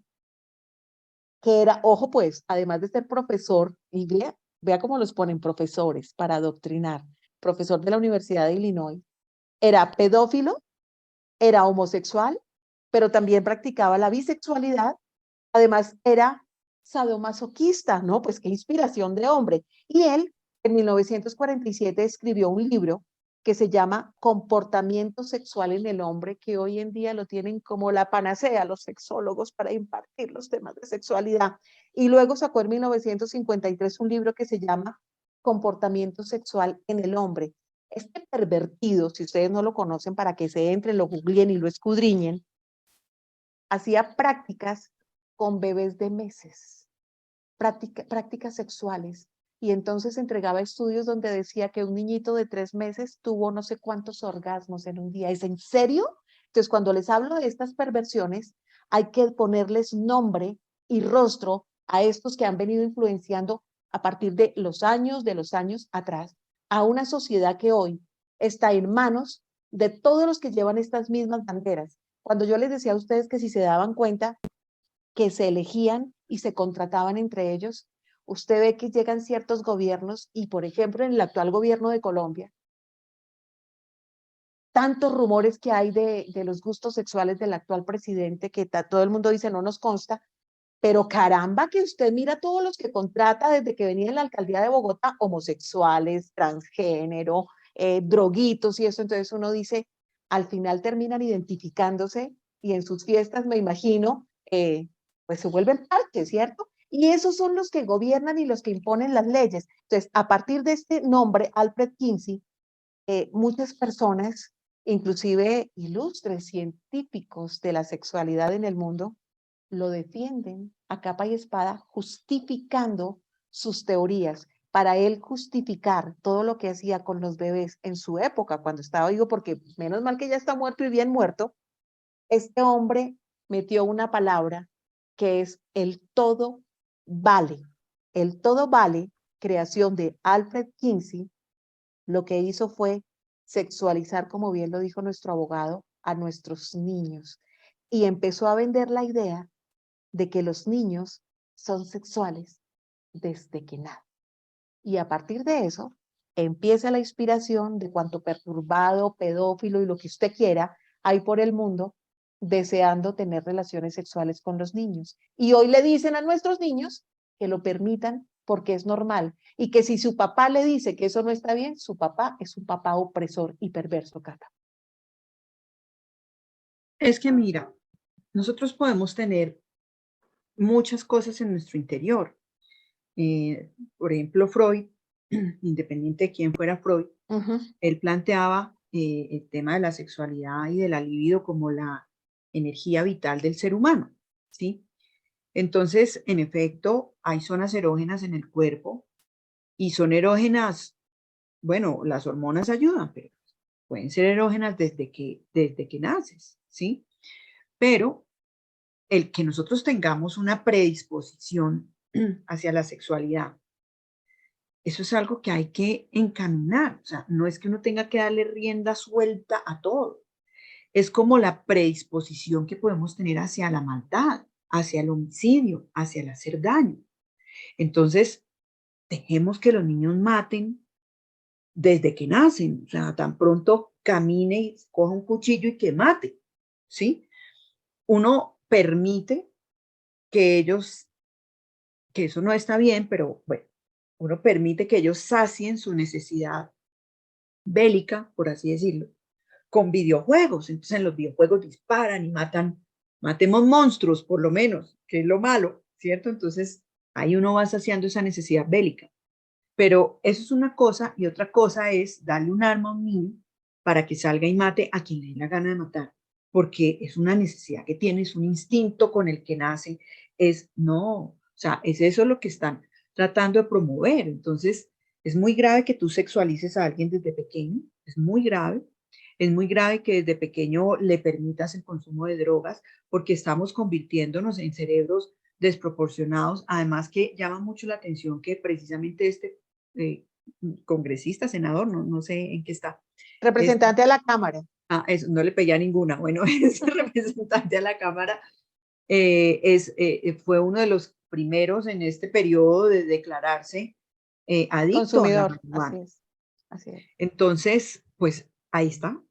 que era, ojo pues, además de ser profesor, y vea cómo los ponen profesores para adoctrinar, profesor de la Universidad de Illinois, era pedófilo, era homosexual, pero también practicaba la bisexualidad, además era sadomasoquista, ¿no? Pues qué inspiración de hombre. Y él, en 1947, escribió un libro que se llama Comportamiento sexual en el hombre, que hoy en día lo tienen como la panacea los sexólogos para impartir los temas de sexualidad. Y luego sacó en 1953 un libro que se llama Comportamiento sexual en el hombre. Este pervertido, si ustedes no lo conocen, para que se entren, lo googleen y lo escudriñen, hacía prácticas con bebés de meses, prácticas sexuales. Y entonces entregaba estudios donde decía que un niñito de 3 meses tuvo no sé cuántos orgasmos en un día. ¿Es en serio? Entonces, cuando les hablo de estas perversiones, hay que ponerles nombre y rostro a estos que han venido influenciando a partir de los años atrás, a una sociedad que hoy está en manos de todos los que llevan estas mismas banderas. Cuando yo les decía a ustedes que si se daban cuenta que se elegían y se contrataban entre ellos, usted ve que llegan ciertos gobiernos y, por ejemplo, en el actual gobierno de Colombia, tantos rumores que hay de los gustos sexuales del actual presidente que todo el mundo dice no nos consta, pero caramba que usted mira todos los que contrata desde que venía en la alcaldía de Bogotá, homosexuales, transgénero, droguitos y eso, entonces uno dice, al final terminan identificándose y en sus fiestas, me imagino, pues se vuelven parte, ¿cierto? Y esos son los que gobiernan y los que imponen las leyes. Entonces, a partir de este nombre, Alfred Kinsey, muchas personas, inclusive ilustres científicos de la sexualidad en el mundo, lo defienden a capa y espada, justificando sus teorías para él justificar todo lo que hacía con los bebés en su época, cuando estaba vivo, porque menos mal que ya está muerto y bien muerto, este hombre metió una palabra que es el todo vale. El todo vale, creación de Alfred Kinsey, lo que hizo fue sexualizar, como bien lo dijo nuestro abogado, a nuestros niños. Y empezó a vender la idea de que los niños son sexuales desde que nacen. Y a partir de eso, empieza la inspiración de cuanto perturbado, pedófilo y lo que usted quiera hay por el mundo deseando tener relaciones sexuales con los niños. Y hoy le dicen a nuestros niños que lo permitan porque es normal. Y que si su papá le dice que eso no está bien, su papá es un papá opresor y perverso, Cata. Es que mira, nosotros podemos tener muchas cosas en nuestro interior. Por ejemplo, Freud, independiente de quién fuera Freud, él planteaba el tema de la sexualidad y de la libido como la energía vital del ser humano, ¿sí? Entonces, en efecto, hay zonas erógenas en el cuerpo y son erógenas, bueno, las hormonas ayudan, pero pueden ser erógenas desde que naces, ¿sí? Pero el que nosotros tengamos una predisposición hacia la sexualidad, eso es algo que hay que encaminar. O sea, no es que uno tenga que darle rienda suelta a todo. Es como la predisposición que podemos tener hacia la maldad, hacia el homicidio, hacia el hacer daño. Entonces, dejemos que los niños maten desde que nacen. O sea, tan pronto camine y coja un cuchillo y que mate, ¿sí? Uno permite que ellos, que eso no está bien, pero bueno, uno permite que ellos sacien su necesidad bélica, por así decirlo, con videojuegos. Entonces en los videojuegos disparan y matan, matemos monstruos por lo menos, que es lo malo, ¿cierto? Entonces ahí uno va saciando esa necesidad bélica. Pero eso es una cosa y otra cosa es darle un arma a un niño para que salga y mate a quien le dé la gana de matar, porque es una necesidad que tiene, es un instinto con el que nace, es no, o sea, es eso lo que están tratando de promover. Entonces, es muy grave que tú sexualices a alguien desde pequeño, es muy grave que desde pequeño le permitas el consumo de drogas, porque estamos convirtiéndonos en cerebros desproporcionados, además que llama mucho la atención que precisamente eh, congresista, senador, no sé en qué está. Representante de la Cámara. Eso, no le pegué a ninguna. Bueno, ese representante a la Cámara fue uno de los primeros en este periodo de declararse adicto a la Consumidor, marihuana. así es. Entonces, pues ahí está.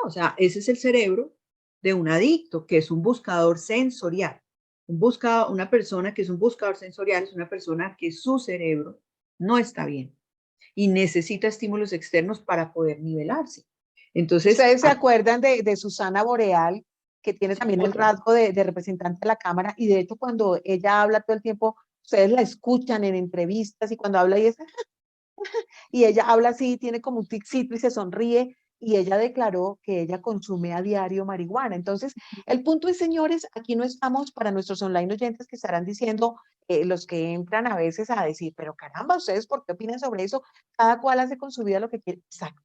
O sea, ese es el cerebro de un adicto, que es un buscador sensorial. Una persona que es un buscador sensorial es una persona que su cerebro no está bien y necesita estímulos externos para poder nivelarse. Entonces, ¿Ustedes se acuerdan de Susana Boreal, que tiene también el otra. rasgo de representante de la Cámara? Y de hecho, cuando ella habla todo el tiempo, ustedes la escuchan en entrevistas y cuando habla y ella habla así, tiene como un ticito y se sonríe. Y ella declaró que ella consume a diario marihuana. Entonces, el punto es, señores, aquí no estamos para nuestros online oyentes que estarán diciendo, los que entran a veces a decir, pero caramba, ¿ustedes por qué opinan sobre eso? Cada cual hace con su vida lo que quiere. Exacto.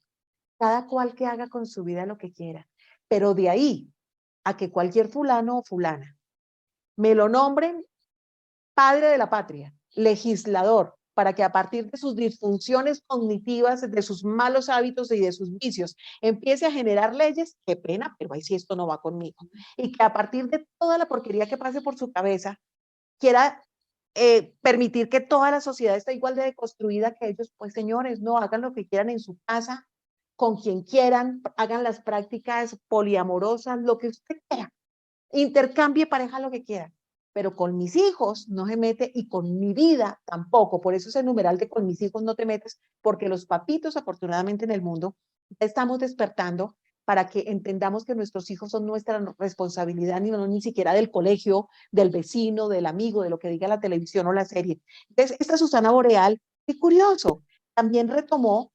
Cada cual que haga con su vida lo que quiera. Pero de ahí a que cualquier fulano o fulana me lo nombren padre de la patria, legislador, para que a partir de sus disfunciones cognitivas, de sus malos hábitos y de sus vicios, empiece a generar leyes, qué pena, pero ahí sí esto no va conmigo. Y que a partir de toda la porquería que pase por su cabeza, quiera permitir que toda la sociedad esté igual de deconstruida que ellos, pues señores, no hagan lo que quieran en su casa, con quien quieran, hagan las prácticas poliamorosas, lo que usted quiera, intercambie pareja lo que quiera, pero con mis hijos no se mete y con mi vida tampoco. Por eso es el numeral de con mis hijos no te metes, porque los papitos afortunadamente en el mundo ya estamos despertando para que entendamos que nuestros hijos son nuestra responsabilidad, ni siquiera del colegio, del vecino, del amigo, de lo que diga la televisión o la serie. Entonces, esta Susana Boreal, qué curioso, también retomó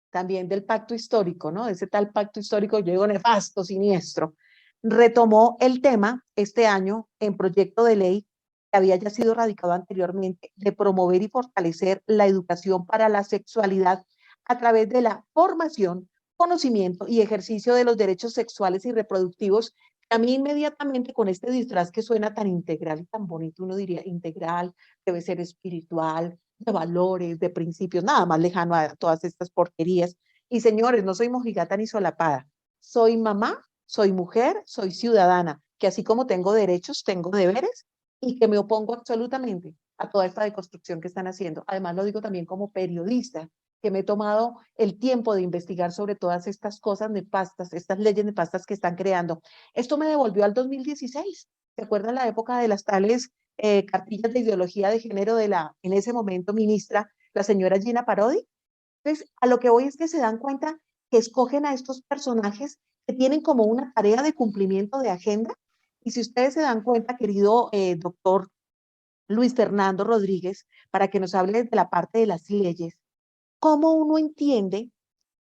también del pacto histórico, ¿no? Ese tal pacto histórico, yo digo nefasto, siniestro, retomó el tema este año en proyecto de ley que había ya sido radicado anteriormente, de promover y fortalecer la educación para la sexualidad a través de la formación, conocimiento y ejercicio de los derechos sexuales y reproductivos. A mí inmediatamente con este disfraz que suena tan integral y tan bonito, uno diría integral, debe ser espiritual, de valores, de principios, nada más lejano a todas estas porquerías. Y señores, no soy mojigata ni solapada, soy mamá, soy mujer, soy ciudadana, que así como tengo derechos, tengo deberes y que me opongo absolutamente a toda esta deconstrucción que están haciendo. Además, lo digo también como periodista, que me he tomado el tiempo de investigar sobre todas estas cosas nefastas, estas leyes nefastas que están creando. Esto me devolvió al 2016. ¿Se acuerdan la época de las tales cartillas de ideología de género de la, en ese momento, ministra, la señora Gina Parodi? Entonces, a lo que voy es que se dan cuenta que escogen a estos personajes que tienen como una tarea de cumplimiento de agenda. Y si ustedes se dan cuenta, querido doctor Luis Fernando Rodríguez, para que nos hable de la parte de las leyes, ¿cómo uno entiende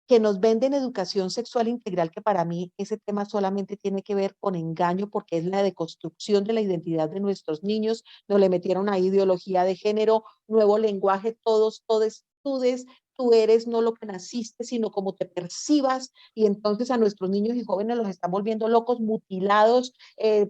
que nos venden educación sexual integral, que para mí ese tema solamente tiene que ver con engaño porque es la deconstrucción de la identidad de nuestros niños? Nos le metieron a ideología de género, nuevo lenguaje, todos, tú eres no lo que naciste, sino como te percibas, y entonces a nuestros niños y jóvenes los están volviendo locos, mutilados,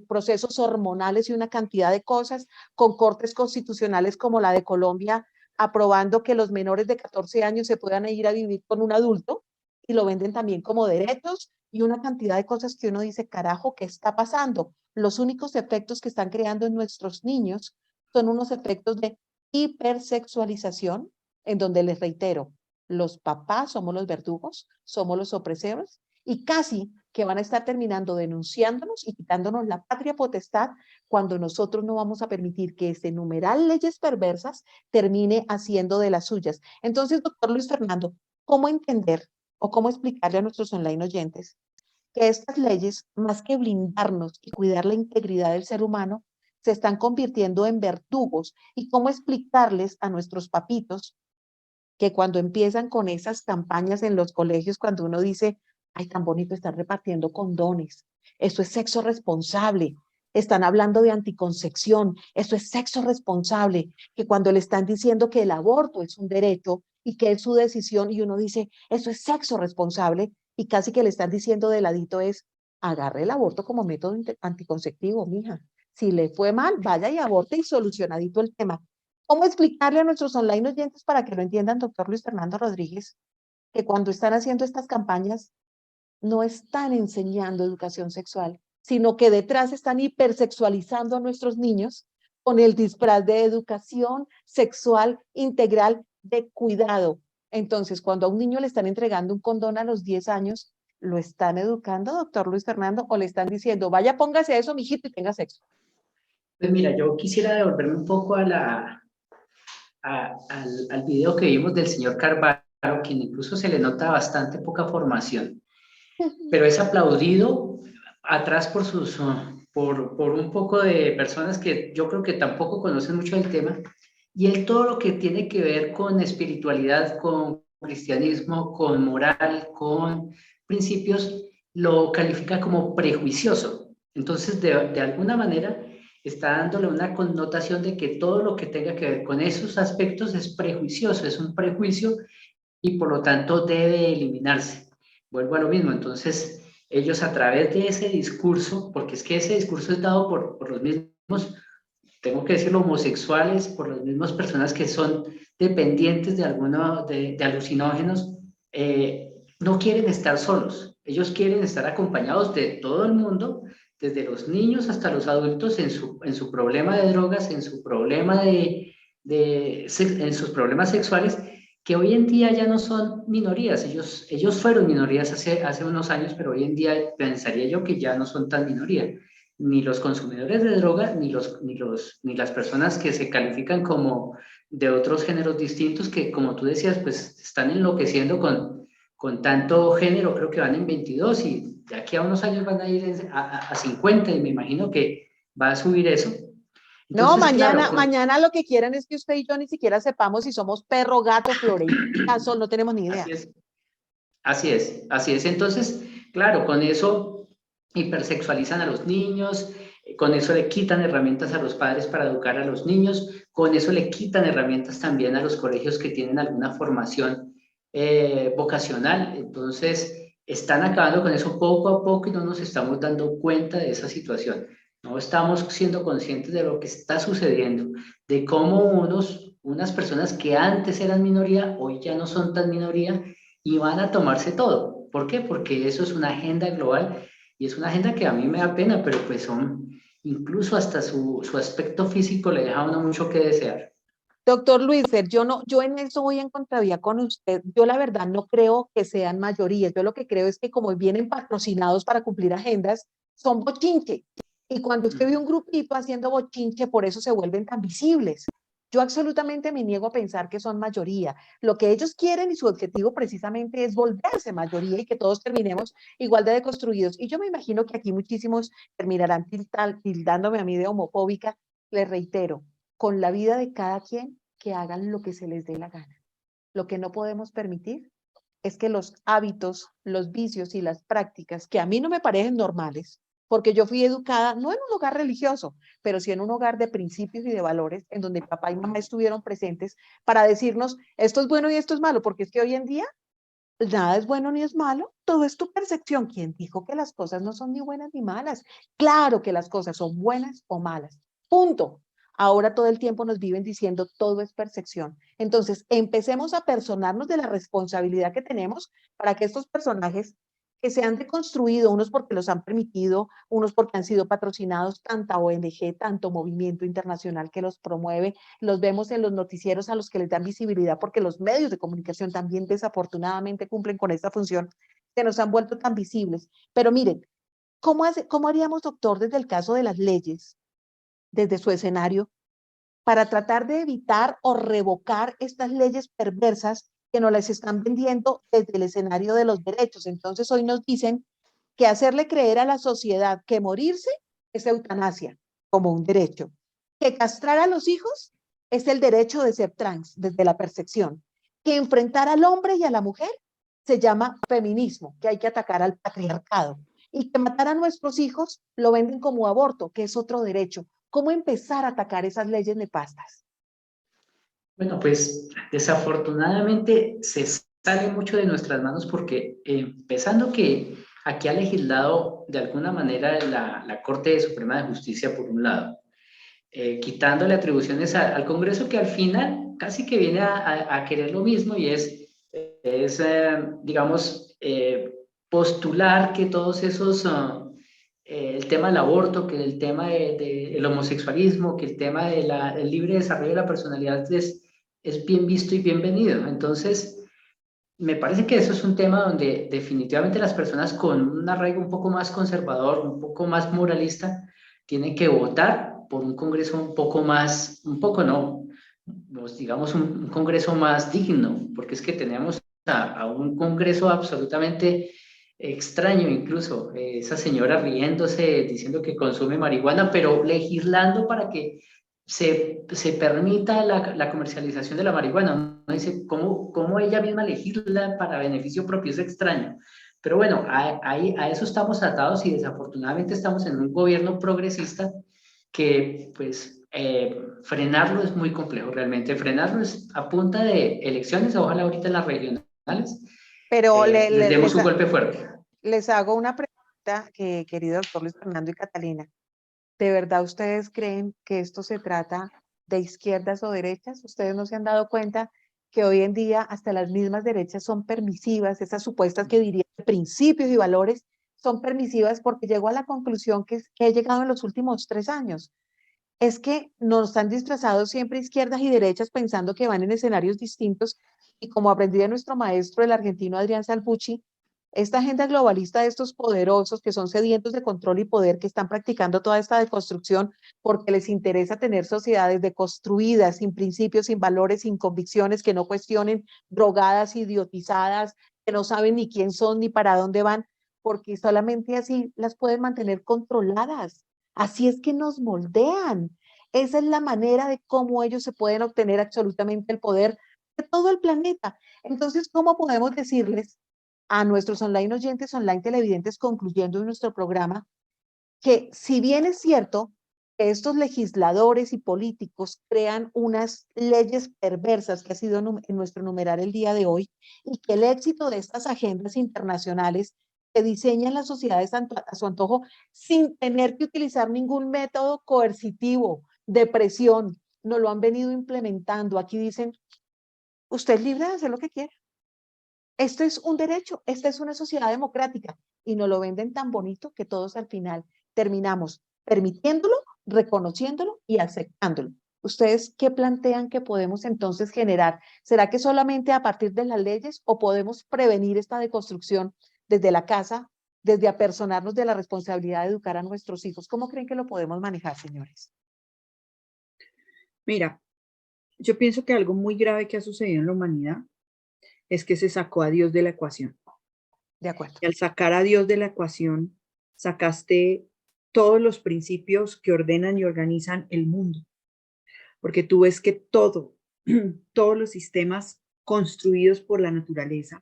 procesos hormonales y una cantidad de cosas, con cortes constitucionales como la de Colombia, aprobando que los menores de 14 años se puedan ir a vivir con un adulto, y lo venden también como derechos, y una cantidad de cosas que uno dice, carajo, ¿qué está pasando? Los únicos efectos que están creando en nuestros niños son unos efectos de hipersexualización, en donde les reitero, los papás somos los verdugos, somos los opresores, y casi que van a estar terminando denunciándonos y quitándonos la patria potestad cuando nosotros no vamos a permitir que ese numeral leyes perversas termine haciendo de las suyas. Entonces, doctor Luis Fernando, ¿cómo entender o cómo explicarle a nuestros online oyentes que estas leyes, más que blindarnos y cuidar la integridad del ser humano, se están convirtiendo en verdugos? ¿Y cómo explicarles a nuestros papitos que cuando empiezan con esas campañas en los colegios, cuando uno dice, ay, tan bonito, están repartiendo condones, eso es sexo responsable, están hablando de anticoncepción, eso es sexo responsable, que cuando le están diciendo que el aborto es un derecho y que es su decisión, y uno dice, eso es sexo responsable, y casi que le están diciendo de ladito es, agarre el aborto como método anticonceptivo, mija. Si le fue mal, vaya y aborte y solucionadito el tema. ¿Cómo explicarle a nuestros online oyentes para que lo entiendan, doctor Luis Fernando Rodríguez, que cuando están haciendo estas campañas no están enseñando educación sexual, sino que detrás están hipersexualizando a nuestros niños con el disfraz de educación sexual integral de cuidado? Entonces, cuando a un niño le están entregando un condón a los 10 años, ¿lo están educando, doctor Luis Fernando, o le están diciendo, vaya, póngase eso, mijito, y tenga sexo? Pues mira, yo quisiera devolverme un poco al video que vimos del señor Carvalho, quien incluso se le nota bastante poca formación, pero es aplaudido atrás por un poco de personas que yo creo que tampoco conocen mucho del tema, y él todo lo que tiene que ver con espiritualidad, con cristianismo, con moral, con principios, lo califica como prejuicioso. Entonces, de alguna manera, está dándole una connotación de que todo lo que tenga que ver con esos aspectos es prejuicioso, es un prejuicio, y por lo tanto debe eliminarse. Vuelvo a lo mismo, entonces ellos a través de ese discurso, porque es que ese discurso es dado por los mismos, tengo que decirlo, homosexuales, por las mismas personas que son dependientes de de alucinógenos, no quieren estar solos, ellos quieren estar acompañados de todo el mundo, desde los niños hasta los adultos, en su problema de drogas, en su problema en sus problemas sexuales, que hoy en día ya no son minorías. Ellos fueron minorías hace unos años, pero hoy en día pensaría yo que ya no son tan minoría. Ni los consumidores de droga, ni las personas que se califican como de otros géneros distintos, que como tú decías, pues están enloqueciendo con tanto género. Creo que van en 22 y de aquí a unos años van a ir a 50, y me imagino que va a subir eso. No, Entonces, claro, mañana lo que quieren es que usted y yo ni siquiera sepamos si somos perro, gato, floresta, sol, no tenemos ni idea. Así es. Entonces, claro, con eso hipersexualizan a los niños, Con eso le quitan herramientas a los padres para educar a los niños, con eso le quitan herramientas también a los colegios que tienen alguna formación vocacional. Entonces, están acabando con eso poco a poco y no nos estamos dando cuenta de esa situación. No estamos siendo conscientes de lo que está sucediendo, de cómo unas personas que antes eran minoría, hoy ya no son tan minoría y van a tomarse todo. ¿Por qué? Porque eso es una agenda global y es una agenda que a mí me da pena, pero pues incluso hasta su aspecto físico le deja a uno mucho que desear. Doctor Luisfer, yo en eso voy en contravía con usted. Yo la verdad no creo que sean mayorías. Yo lo que creo es que como vienen patrocinados para cumplir agendas, son bochinche. Y cuando usted ve un grupito haciendo bochinche, por eso se vuelven tan visibles. Yo absolutamente me niego a pensar que son mayoría. Lo que ellos quieren y su objetivo precisamente es volverse mayoría y que todos terminemos igual de deconstruidos. Y yo me imagino que aquí muchísimos terminarán tildándome a mí de homofóbica. Les reitero, con la vida de cada quien, que hagan lo que se les dé la gana. Lo que no podemos permitir es que los hábitos, los vicios y las prácticas que a mí no me parecen normales, porque yo fui educada no en un hogar religioso, pero sí en un hogar de principios y de valores, en donde papá y mamá estuvieron presentes para decirnos esto es bueno y esto es malo, porque es que hoy en día nada es bueno ni es malo, todo es tu percepción. ¿Quién dijo que las cosas no son ni buenas ni malas? Claro que las cosas son buenas o malas. Punto. Ahora todo el tiempo nos viven diciendo todo es percepción. Entonces, empecemos a personarnos de la responsabilidad que tenemos para que estos personajes que se han deconstruido, unos porque los han permitido, unos porque han sido patrocinados, tanta ONG, tanto movimiento internacional que los promueve, los vemos en los noticieros a los que les dan visibilidad porque los medios de comunicación también desafortunadamente cumplen con esta función, que nos han vuelto tan visibles. Pero miren, ¿cómo haríamos, doctor, desde el caso de las leyes, desde su escenario, para tratar de evitar o revocar estas leyes perversas que nos las están vendiendo desde el escenario de los derechos? Entonces hoy nos dicen que hacerle creer a la sociedad que morirse es eutanasia como un derecho, que castrar a los hijos es el derecho de ser trans desde la percepción, que enfrentar al hombre y a la mujer se llama feminismo, que hay que atacar al patriarcado, y que matar a nuestros hijos lo venden como aborto, que es otro derecho. ¿Cómo empezar a atacar esas leyes nefastas? Bueno, pues desafortunadamente se sale mucho de nuestras manos porque empezando que aquí ha legislado de alguna manera la Corte Suprema de Justicia por un lado, quitándole atribuciones al Congreso que al final casi que viene a querer lo mismo y digamos, postular que todos esos, el tema del aborto, que el tema del homosexualismo, que el tema del libre desarrollo de la personalidad es bien visto y bienvenido. Entonces, me parece que eso es un tema donde definitivamente las personas con un arraigo un poco más conservador, un poco más moralista, tienen que votar por un Congreso un poco más, un poco no, pues digamos un Congreso más digno, porque es que tenemos a un Congreso absolutamente extraño, incluso esa señora riéndose, diciendo que consume marihuana, pero legislando para que se permita la comercialización de la marihuana. Uno dice, ¿cómo ella misma legisla para beneficio propio? Es extraño. Pero bueno, a eso estamos atados y desafortunadamente estamos en un gobierno progresista que pues frenarlo es muy complejo realmente. Frenarlo es a punta de elecciones, ojalá ahorita en las regionales Pero les demos un golpe fuerte. les hago una pregunta, querido doctor Luis Fernando y Catalina. ¿De verdad ustedes creen que esto se trata de izquierdas o derechas? ¿Ustedes no se han dado cuenta que hoy en día hasta las mismas derechas son permisivas, esas supuestas que dirían principios y valores son permisivas? Porque llego a la conclusión que he llegado en los últimos 3 años. Es que nos han disfrazado siempre izquierdas y derechas pensando que van en escenarios distintos y como aprendí de nuestro maestro, el argentino Adrián Salvucci, esta agenda globalista de estos poderosos que son sedientos de control y poder, que están practicando toda esta deconstrucción porque les interesa tener sociedades deconstruidas, sin principios, sin valores, sin convicciones, que no cuestionen, drogadas, idiotizadas, que no saben ni quién son ni para dónde van, porque solamente así las pueden mantener controladas. Así es que nos moldean. Esa es la manera de cómo ellos se pueden obtener absolutamente el poder de todo el planeta. Entonces, ¿cómo podemos decirles a nuestros online oyentes, online televidentes, concluyendo nuestro programa, que si bien es cierto que estos legisladores y políticos crean unas leyes perversas, que ha sido en nuestro numeral el día de hoy, y que el éxito de estas agendas internacionales que diseñan las sociedades a su antojo sin tener que utilizar ningún método coercitivo de presión, no lo han venido implementando. Aquí dicen, usted es libre de hacer lo que quiera. Esto es un derecho, esta es una sociedad democrática y nos lo venden tan bonito que todos al final terminamos permitiéndolo, reconociéndolo y aceptándolo. ¿Ustedes qué plantean que podemos entonces generar? ¿Será que solamente a partir de las leyes o podemos prevenir esta deconstrucción desde la casa, desde apersonarnos de la responsabilidad de educar a nuestros hijos? ¿Cómo creen que lo podemos manejar, señores? Mira, yo pienso que algo muy grave que ha sucedido en la humanidad es que se sacó a Dios de la ecuación. De acuerdo. Y al sacar a Dios de la ecuación, sacaste todos los principios que ordenan y organizan el mundo. Porque tú ves que todos los sistemas construidos por la naturaleza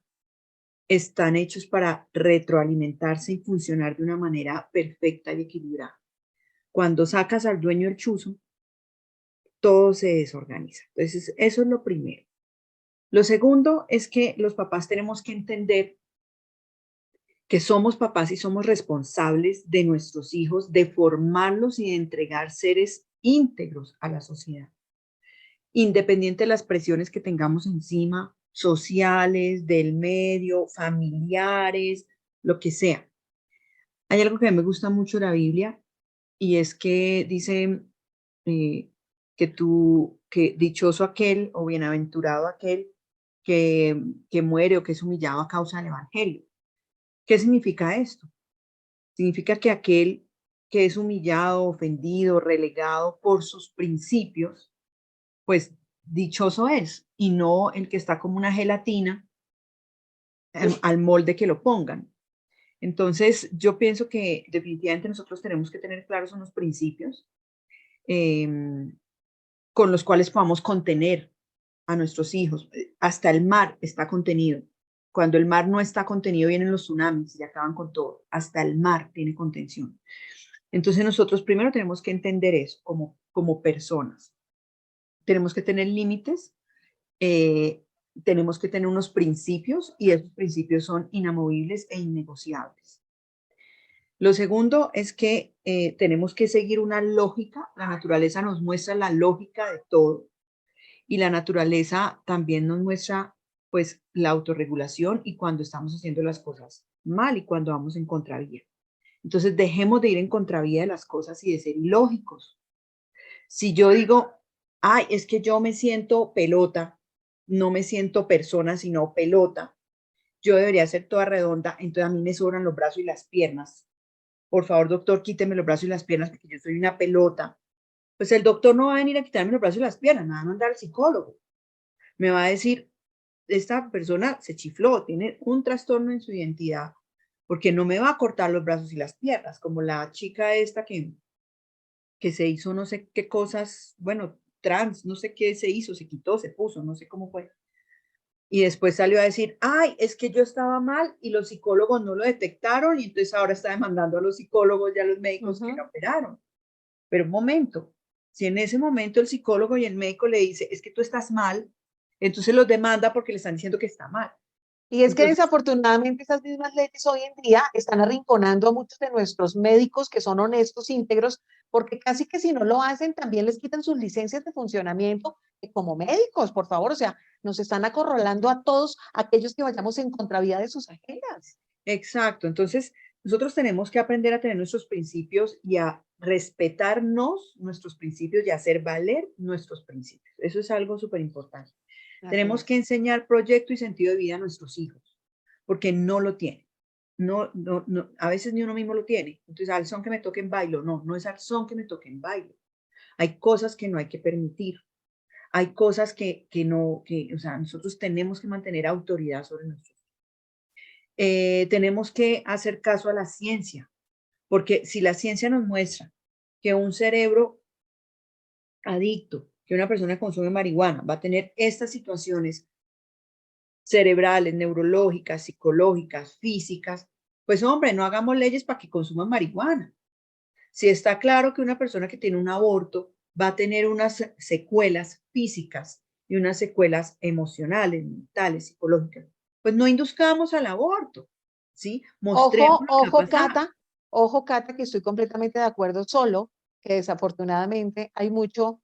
están hechos para retroalimentarse y funcionar de una manera perfecta y equilibrada. Cuando sacas al dueño del chuzo, todo se desorganiza. Entonces, eso es lo primero. Lo segundo es que los papás tenemos que entender que somos papás y somos responsables de nuestros hijos, de formarlos y de entregar seres íntegros a la sociedad, independiente de las presiones que tengamos encima, sociales, del medio, familiares, lo que sea. Hay algo que a mí me gusta mucho de la Biblia y es que dice que dichoso aquel o bienaventurado aquel que muere o que es humillado a causa del evangelio. ¿Qué significa esto? Significa que aquel que es humillado, ofendido, relegado por sus principios, pues dichoso es, y no el que está como una gelatina al molde que lo pongan. Entonces, yo pienso que definitivamente nosotros tenemos que tener claros unos principios con los cuales podamos contener a nuestros hijos. Hasta el mar está contenido. Cuando el mar no está contenido, vienen los tsunamis y acaban con todo. Hasta el mar tiene contención. Entonces nosotros primero tenemos que entender eso como personas. Tenemos que tener límites, tenemos que tener unos principios y esos principios son inamovibles e innegociables. Lo segundo es que tenemos que seguir una lógica. La naturaleza nos muestra la lógica de todo y la naturaleza también nos muestra pues la autorregulación y cuando estamos haciendo las cosas mal y cuando vamos en contravía. Entonces dejemos de ir en contravía de las cosas y de ser ilógicos. Si yo digo, ay, es que yo me siento pelota, no me siento persona, sino pelota, yo debería ser toda redonda, entonces a mí me sobran los brazos y las piernas. Por favor, doctor, quíteme los brazos y las piernas porque yo soy una pelota. Pues el doctor no va a venir a quitarme los brazos y las piernas, me va a mandar al psicólogo. Me va a decir, esta persona se chifló, tiene un trastorno en su identidad, porque no me va a cortar los brazos y las piernas, como la chica esta que se hizo no sé qué cosas, bueno, trans, no sé qué se hizo, se quitó, se puso, no sé cómo fue. Y después salió a decir, ay, es que yo estaba mal y los psicólogos no lo detectaron y entonces ahora está demandando a los psicólogos y a los médicos que la operaron. Pero un momento, si en ese momento el psicólogo y el médico le dice, es que tú estás mal, entonces los demanda porque le están diciendo que está mal. Y es que Entonces, desafortunadamente esas mismas leyes hoy en día están arrinconando a muchos de nuestros médicos que son honestos, íntegros, porque casi que si no lo hacen también les quitan sus licencias de funcionamiento como médicos, por favor, o sea, nos están acorralando a todos aquellos que vayamos en contravía de sus agendas. exacto, entonces nosotros tenemos que aprender a tener nuestros principios y a respetarnos nuestros principios y a hacer valer nuestros principios. Eso es algo súper importante. Tenemos que enseñar proyecto y sentido de vida a nuestros hijos, porque no lo tienen. No, a veces ni uno mismo lo tiene. Entonces, al son que me toquen bailo, no es al son que me toquen bailo. Hay cosas que no hay que permitir. Hay cosas o sea, nosotros tenemos que mantener autoridad sobre nosotros. Tenemos que hacer caso a la ciencia, porque si la ciencia nos muestra que un cerebro adicto, que una persona que consume marihuana va a tener estas situaciones cerebrales, neurológicas, psicológicas, físicas, pues hombre, no hagamos leyes para que consuman marihuana. Si está claro que una persona que tiene un aborto va a tener unas secuelas físicas y unas secuelas emocionales, mentales, psicológicas, pues no induzcamos al aborto, ¿sí? Mostremos Ojo, lo que ha pasado. ojo, Cata, que estoy completamente de acuerdo, solo que desafortunadamente hay mucho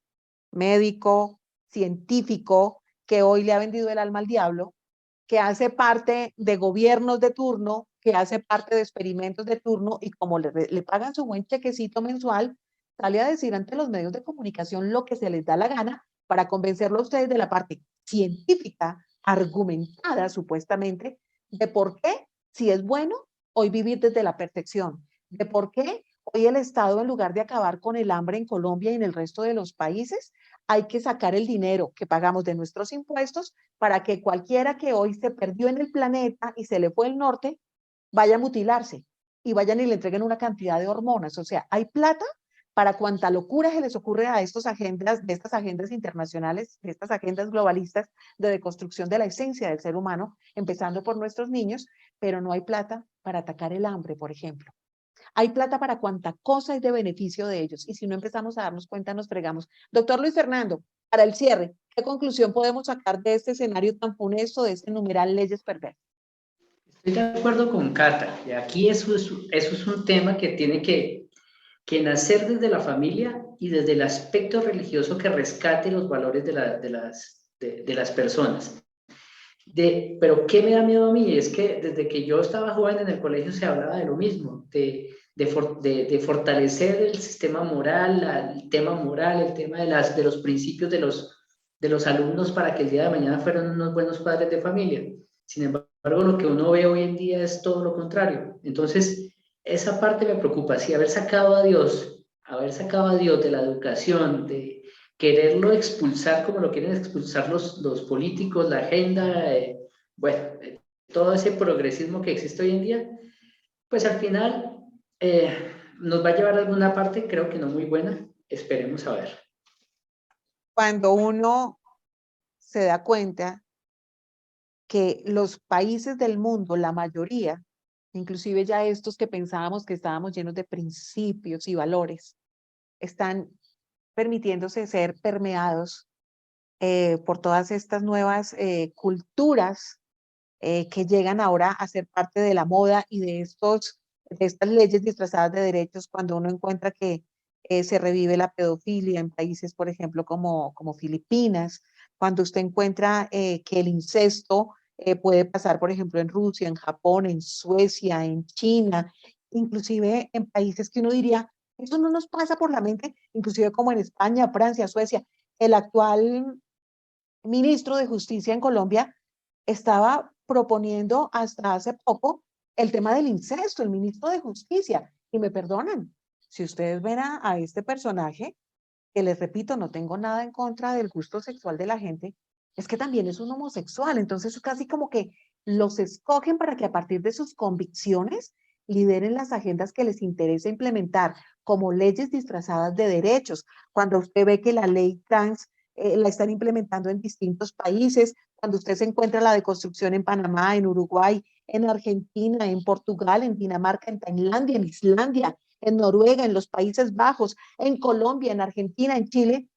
médico, científico, que hoy le ha vendido el alma al diablo, que hace parte de gobiernos de turno, que hace parte de experimentos de turno y como le pagan su buen chequecito mensual, sale a decir ante los medios de comunicación lo que se les da la gana para convencerlo a ustedes de la parte científica, argumentada supuestamente, de por qué, si es bueno, hoy vivir desde la perfección, de por qué hoy el Estado, en lugar de acabar con el hambre en Colombia y en el resto de los países, hay que sacar el dinero que pagamos de nuestros impuestos para que cualquiera que hoy se perdió en el planeta y se le fue el norte, vaya a mutilarse y vayan y le entreguen una cantidad de hormonas. O sea, hay plata para cuanta locura se les ocurre a estas agendas internacionales, de estas agendas globalistas de deconstrucción de la esencia del ser humano, empezando por nuestros niños, pero no hay plata para atacar el hambre, por ejemplo. Hay plata para cuanta cosa es de beneficio de ellos. Y si no empezamos a darnos cuenta, nos fregamos. Doctor Luis Fernando, para el cierre, ¿qué conclusión podemos sacar de este escenario tan funesto, de este numeral leyes perversas? Estoy de acuerdo con Cata. Y aquí eso es un tema que tiene que nacer desde la familia y desde el aspecto religioso que rescate los valores de las personas. Pero ¿qué me da miedo a mí? Es que desde que yo estaba joven en el colegio se hablaba de lo mismo, de fortalecer el sistema moral, el tema moral, el tema de los principios de los alumnos para que el día de mañana fueran unos buenos padres de familia. Sin embargo, lo que uno ve hoy en día es todo lo contrario. Entonces, esa parte me preocupa. Si haber sacado a Dios de la educación, de quererlo expulsar como lo quieren expulsar los políticos, la agenda, todo ese progresismo que existe hoy en día, pues al final nos va a llevar a alguna parte, creo que no muy buena, esperemos a ver. Cuando uno se da cuenta que los países del mundo, la mayoría, inclusive ya estos que pensábamos que estábamos llenos de principios y valores, están permitiéndose ser permeados por todas estas nuevas culturas que llegan ahora a ser parte de la moda y de estas leyes disfrazadas de derechos, cuando uno encuentra que se revive la pedofilia en países, por ejemplo, como Filipinas, cuando usted encuentra que el incesto puede pasar, por ejemplo, en Rusia, en Japón, en Suecia, en China, inclusive en países que uno diría, eso no nos pasa por la mente, inclusive como en España, Francia, Suecia. El actual ministro de Justicia en Colombia estaba proponiendo hasta hace poco el tema del incesto, el ministro de Justicia. Y me perdonan, si ustedes ven a este personaje, que les repito, no tengo nada en contra del gusto sexual de la gente, es que también es un homosexual. Entonces es casi como que los escogen para que a partir de sus convicciones lideren las agendas que les interesa implementar, como leyes disfrazadas de derechos. Cuando usted ve que la ley trans la están implementando en distintos países, cuando usted se encuentra la deconstrucción en Panamá, en Uruguay, en Argentina, en Portugal, en Dinamarca, en Tailandia, en Islandia, en Noruega, en los Países Bajos, en Colombia, en Argentina, en Chile,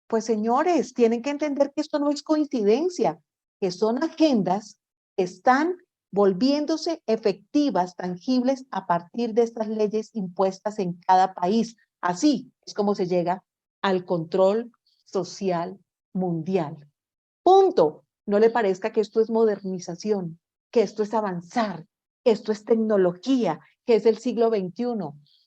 pues señores, tienen que entender que esto no es coincidencia, que son agendas que están volviéndose efectivas, tangibles a partir de estas leyes impuestas en cada país. Así es como se llega al control social mundial. Punto. No le parezca que esto es modernización, que esto es avanzar, que esto es tecnología, que es el siglo XXI.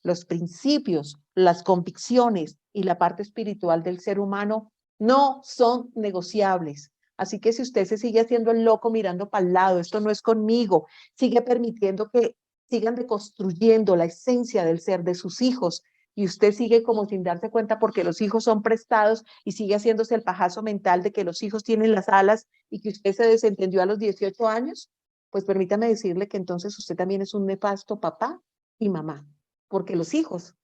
Los principios, las convicciones y la parte espiritual del ser humano no son negociables. Así que si usted se sigue haciendo el loco mirando para el lado, esto no es conmigo, sigue permitiendo que sigan deconstruyendo la esencia del ser de sus hijos y usted sigue como sin darse cuenta porque los hijos son prestados y sigue haciéndose el pajazo mental de que los hijos tienen las alas y que usted se desentendió a los 18 años, pues permítame decirle que entonces usted también es un nefasto papá y mamá, porque los hijos,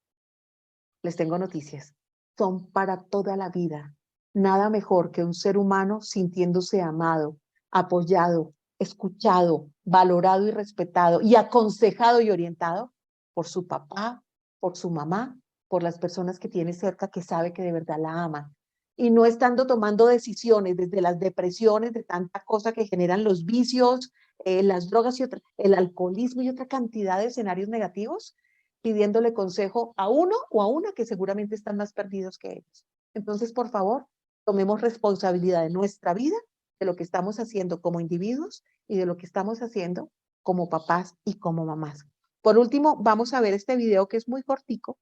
les tengo noticias, son para toda la vida. Nada mejor que un ser humano sintiéndose amado, apoyado, escuchado, valorado y respetado y aconsejado y orientado por su papá por su mamá, por las personas que tiene cerca que sabe que de verdad la aman. Y no estando tomando decisiones desde las depresiones, de tanta cosa que generan los vicios, las drogas y el alcoholismo y otra cantidad de escenarios negativos, pidiéndole consejo a uno o a una que seguramente están más perdidos que ellos. Entonces, por favor, tomemos responsabilidad de nuestra vida, de lo que estamos haciendo como individuos y de lo que estamos haciendo como papás y como mamás. Por último, vamos a ver este video que es muy cortico,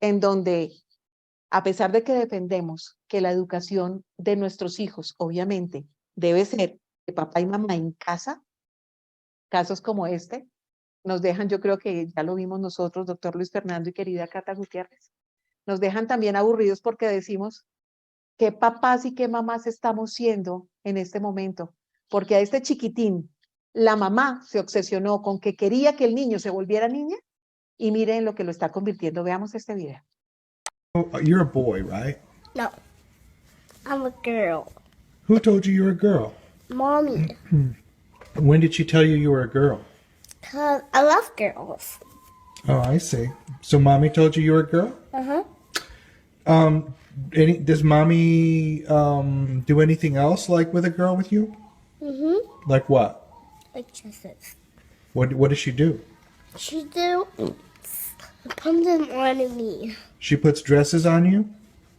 en donde, a pesar de que defendemos que la educación de nuestros hijos, obviamente, debe ser de papá y mamá en casa, casos como este nos dejan, yo creo que ya lo vimos nosotros, doctor Luis Fernando y querida Cata Gutiérrez, nos dejan también aburridos porque decimos qué papás y qué mamás estamos siendo en este momento, porque a este chiquitín, la mamá se obsesionó con que quería que el niño se volviera niña y miren lo que lo está convirtiendo. Veamos este video. You're a boy, right? No, I'm a girl. Who told you you were a girl? Mommy, When did she tell you you were a girl? 'cause I love girls. Oh, I see. So mommy told you you were a girl? Uh-huh. Does mommy do anything else like with a girl with you? Mm-hmm. Like what? Like dresses. What does she do? She do put them on me. She puts dresses on you?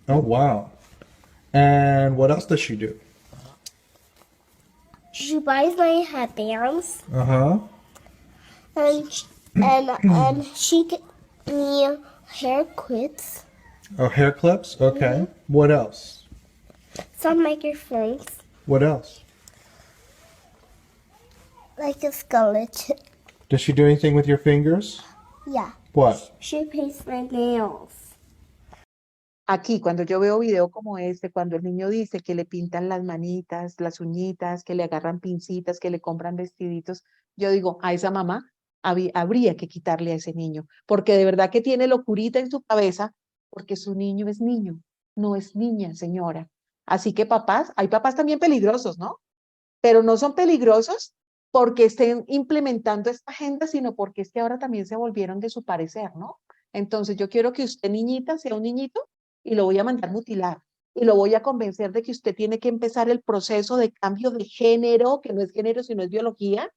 Oh, wow. And what else does she do? She buys my headbands Uh-huh. and she get me hair clips, Oh, hair clips? Okay. What else? some microphones, What else? like a skeleton. Does she do anything with your fingers? Yeah. What? She paints my nails. Aquí, cuando yo veo video como este, cuando el niño dice que le pintan las manitas, las uñitas, que le agarran pincitas, que le compran vestiditos, yo digo, a esa mamá habría que quitarle a ese niño, porque de verdad que tiene locurita en su cabeza, porque su niño es niño, no es niña, señora. Así que papás, hay papás también peligrosos, ¿no? Pero no son peligrosos porque estén implementando esta agenda, sino porque es que ahora también se volvieron de su parecer, ¿no? Entonces yo quiero que usted, niñita, sea un niñito y lo voy a mandar mutilar. Y lo voy a convencer de que usted tiene que empezar el proceso de cambio de género, que no es género, sino es biología,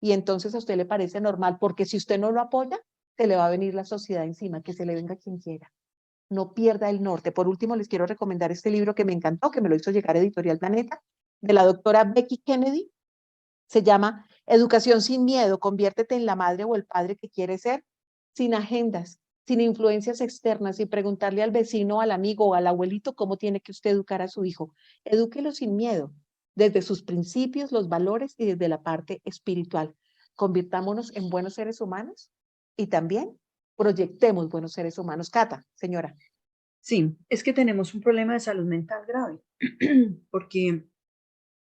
y entonces a usted le parece normal, porque si usted no lo apoya, se le va a venir la sociedad encima, que se le venga quien quiera. No pierda el norte. Por último, les quiero recomendar este libro que me encantó, que me lo hizo llegar Editorial Planeta, de la doctora Becky Kennedy. Se llama Educación sin miedo, conviértete en la madre o el padre que quieres ser, sin agendas, sin influencias externas, sin preguntarle al vecino, al amigo o al abuelito cómo tiene que usted educar a su hijo. Edúquelo sin miedo, desde sus principios, los valores y desde la parte espiritual. Convirtámonos en buenos seres humanos y también proyectemos buenos seres humanos. Cata, señora. Sí, es que tenemos un problema de salud mental grave, porque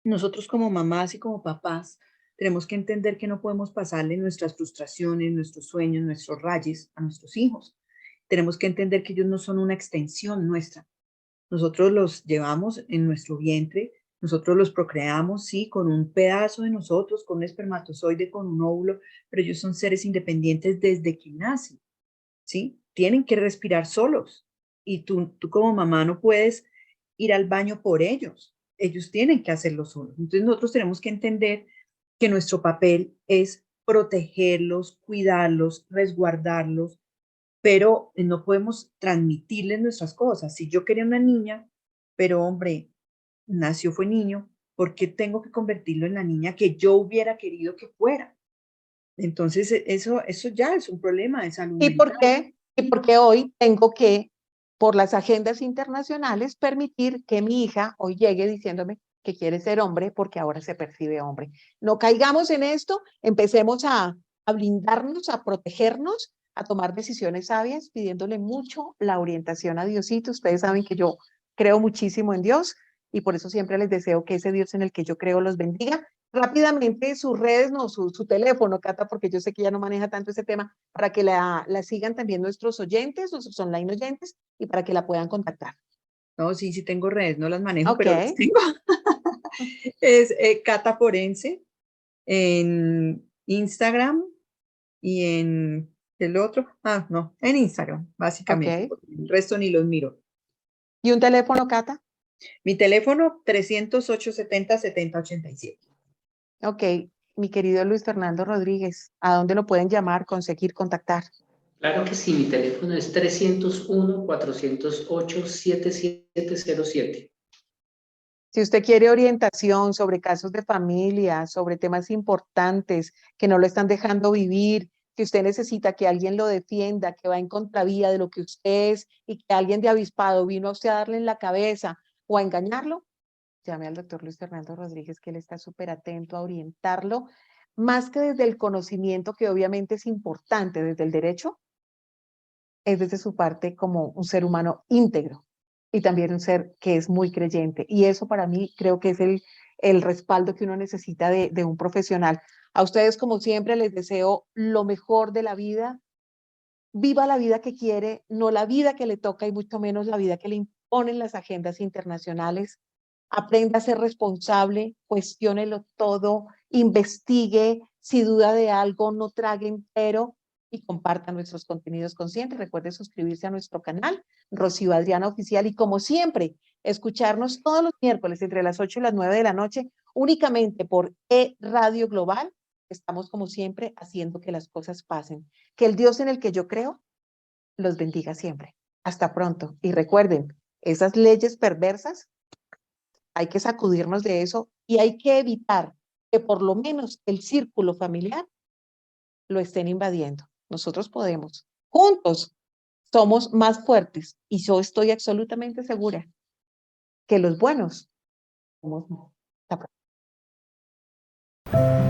nosotros como mamás y como papás tenemos que entender que no podemos pasarle nuestras frustraciones, nuestros sueños, nuestros rayes a nuestros hijos. Tenemos que entender que ellos no son una extensión nuestra. Nosotros los llevamos en nuestro vientre, nosotros los procreamos, sí, con un pedazo de nosotros, con un espermatozoide, con un óvulo, pero ellos son seres independientes desde que nacen, ¿sí? Tienen que respirar solos y tú como mamá no puedes ir al baño por ellos. Ellos tienen que hacerlo solos. Entonces nosotros tenemos que entender que nuestro papel es protegerlos, cuidarlos, resguardarlos, pero no podemos transmitirles nuestras cosas. Si yo quería una niña, pero hombre, nació, fue niño, ¿por qué tengo que convertirlo en la niña que yo hubiera querido que fuera? Entonces eso ya es un problema de salud ¿Y por mental. qué? Y porque hoy tengo que, por las agendas internacionales, permitir que mi hija hoy llegue diciéndome que quiere ser hombre porque ahora se percibe hombre. No caigamos en esto, empecemos a blindarnos, a protegernos, a tomar decisiones sabias, pidiéndole mucho la orientación a Diosito. Ustedes saben que yo creo muchísimo en Dios y por eso siempre les deseo que ese Dios en el que yo creo los bendiga. Rápidamente sus redes, no, su teléfono, Cata, porque yo sé que ya no maneja tanto ese tema, para que la sigan también nuestros oyentes, nuestros online oyentes, y para que la puedan contactar. No, sí tengo redes, no las manejo, pero las Ok. tengo. Es Cata Forense en Instagram y en El otro, no, en Instagram, básicamente. Ok. Porque el resto ni los miro. ¿Y un teléfono, Cata? Mi teléfono 308-70-70-87. Ok, mi querido Luis Fernando Rodríguez, ¿a dónde lo pueden llamar, conseguir, contactar? Claro que sí, mi teléfono es 301-408-7707. Si usted quiere orientación sobre casos de familia, sobre temas importantes que no lo están dejando vivir, que usted necesita que alguien lo defienda, que va en contravía de lo que usted es y que alguien de avispado vino a usted a darle en la cabeza o a engañarlo, llame al doctor Luis Fernando Rodríguez, que él está súper atento a orientarlo, más que desde el conocimiento, que obviamente es importante, desde el derecho, es desde su parte como un ser humano íntegro y también un ser que es muy creyente. Y eso para mí creo que es el respaldo que uno necesita de un profesional. A ustedes, como siempre, les deseo lo mejor de la vida. Viva la vida que quiere, no la vida que le toca y mucho menos la vida que le imponen las agendas internacionales. Aprenda a ser responsable, cuestiónelo todo, investigue, si duda de algo, no trague entero y comparta nuestros contenidos conscientes. Recuerde suscribirse a nuestro canal, Rocío Adriana Oficial, y como siempre, escucharnos todos los miércoles entre las 8 y las 9 de la noche, únicamente por E-Radio Global. Estamos, como siempre, haciendo que las cosas pasen. Que el Dios en el que yo creo los bendiga siempre. Hasta pronto. Y recuerden, esas leyes perversas, hay que sacudirnos de eso y hay que evitar que por lo menos el círculo familiar lo estén invadiendo. Nosotros podemos. Juntos somos más fuertes y yo estoy absolutamente segura que los buenos somos más. Hasta pronto.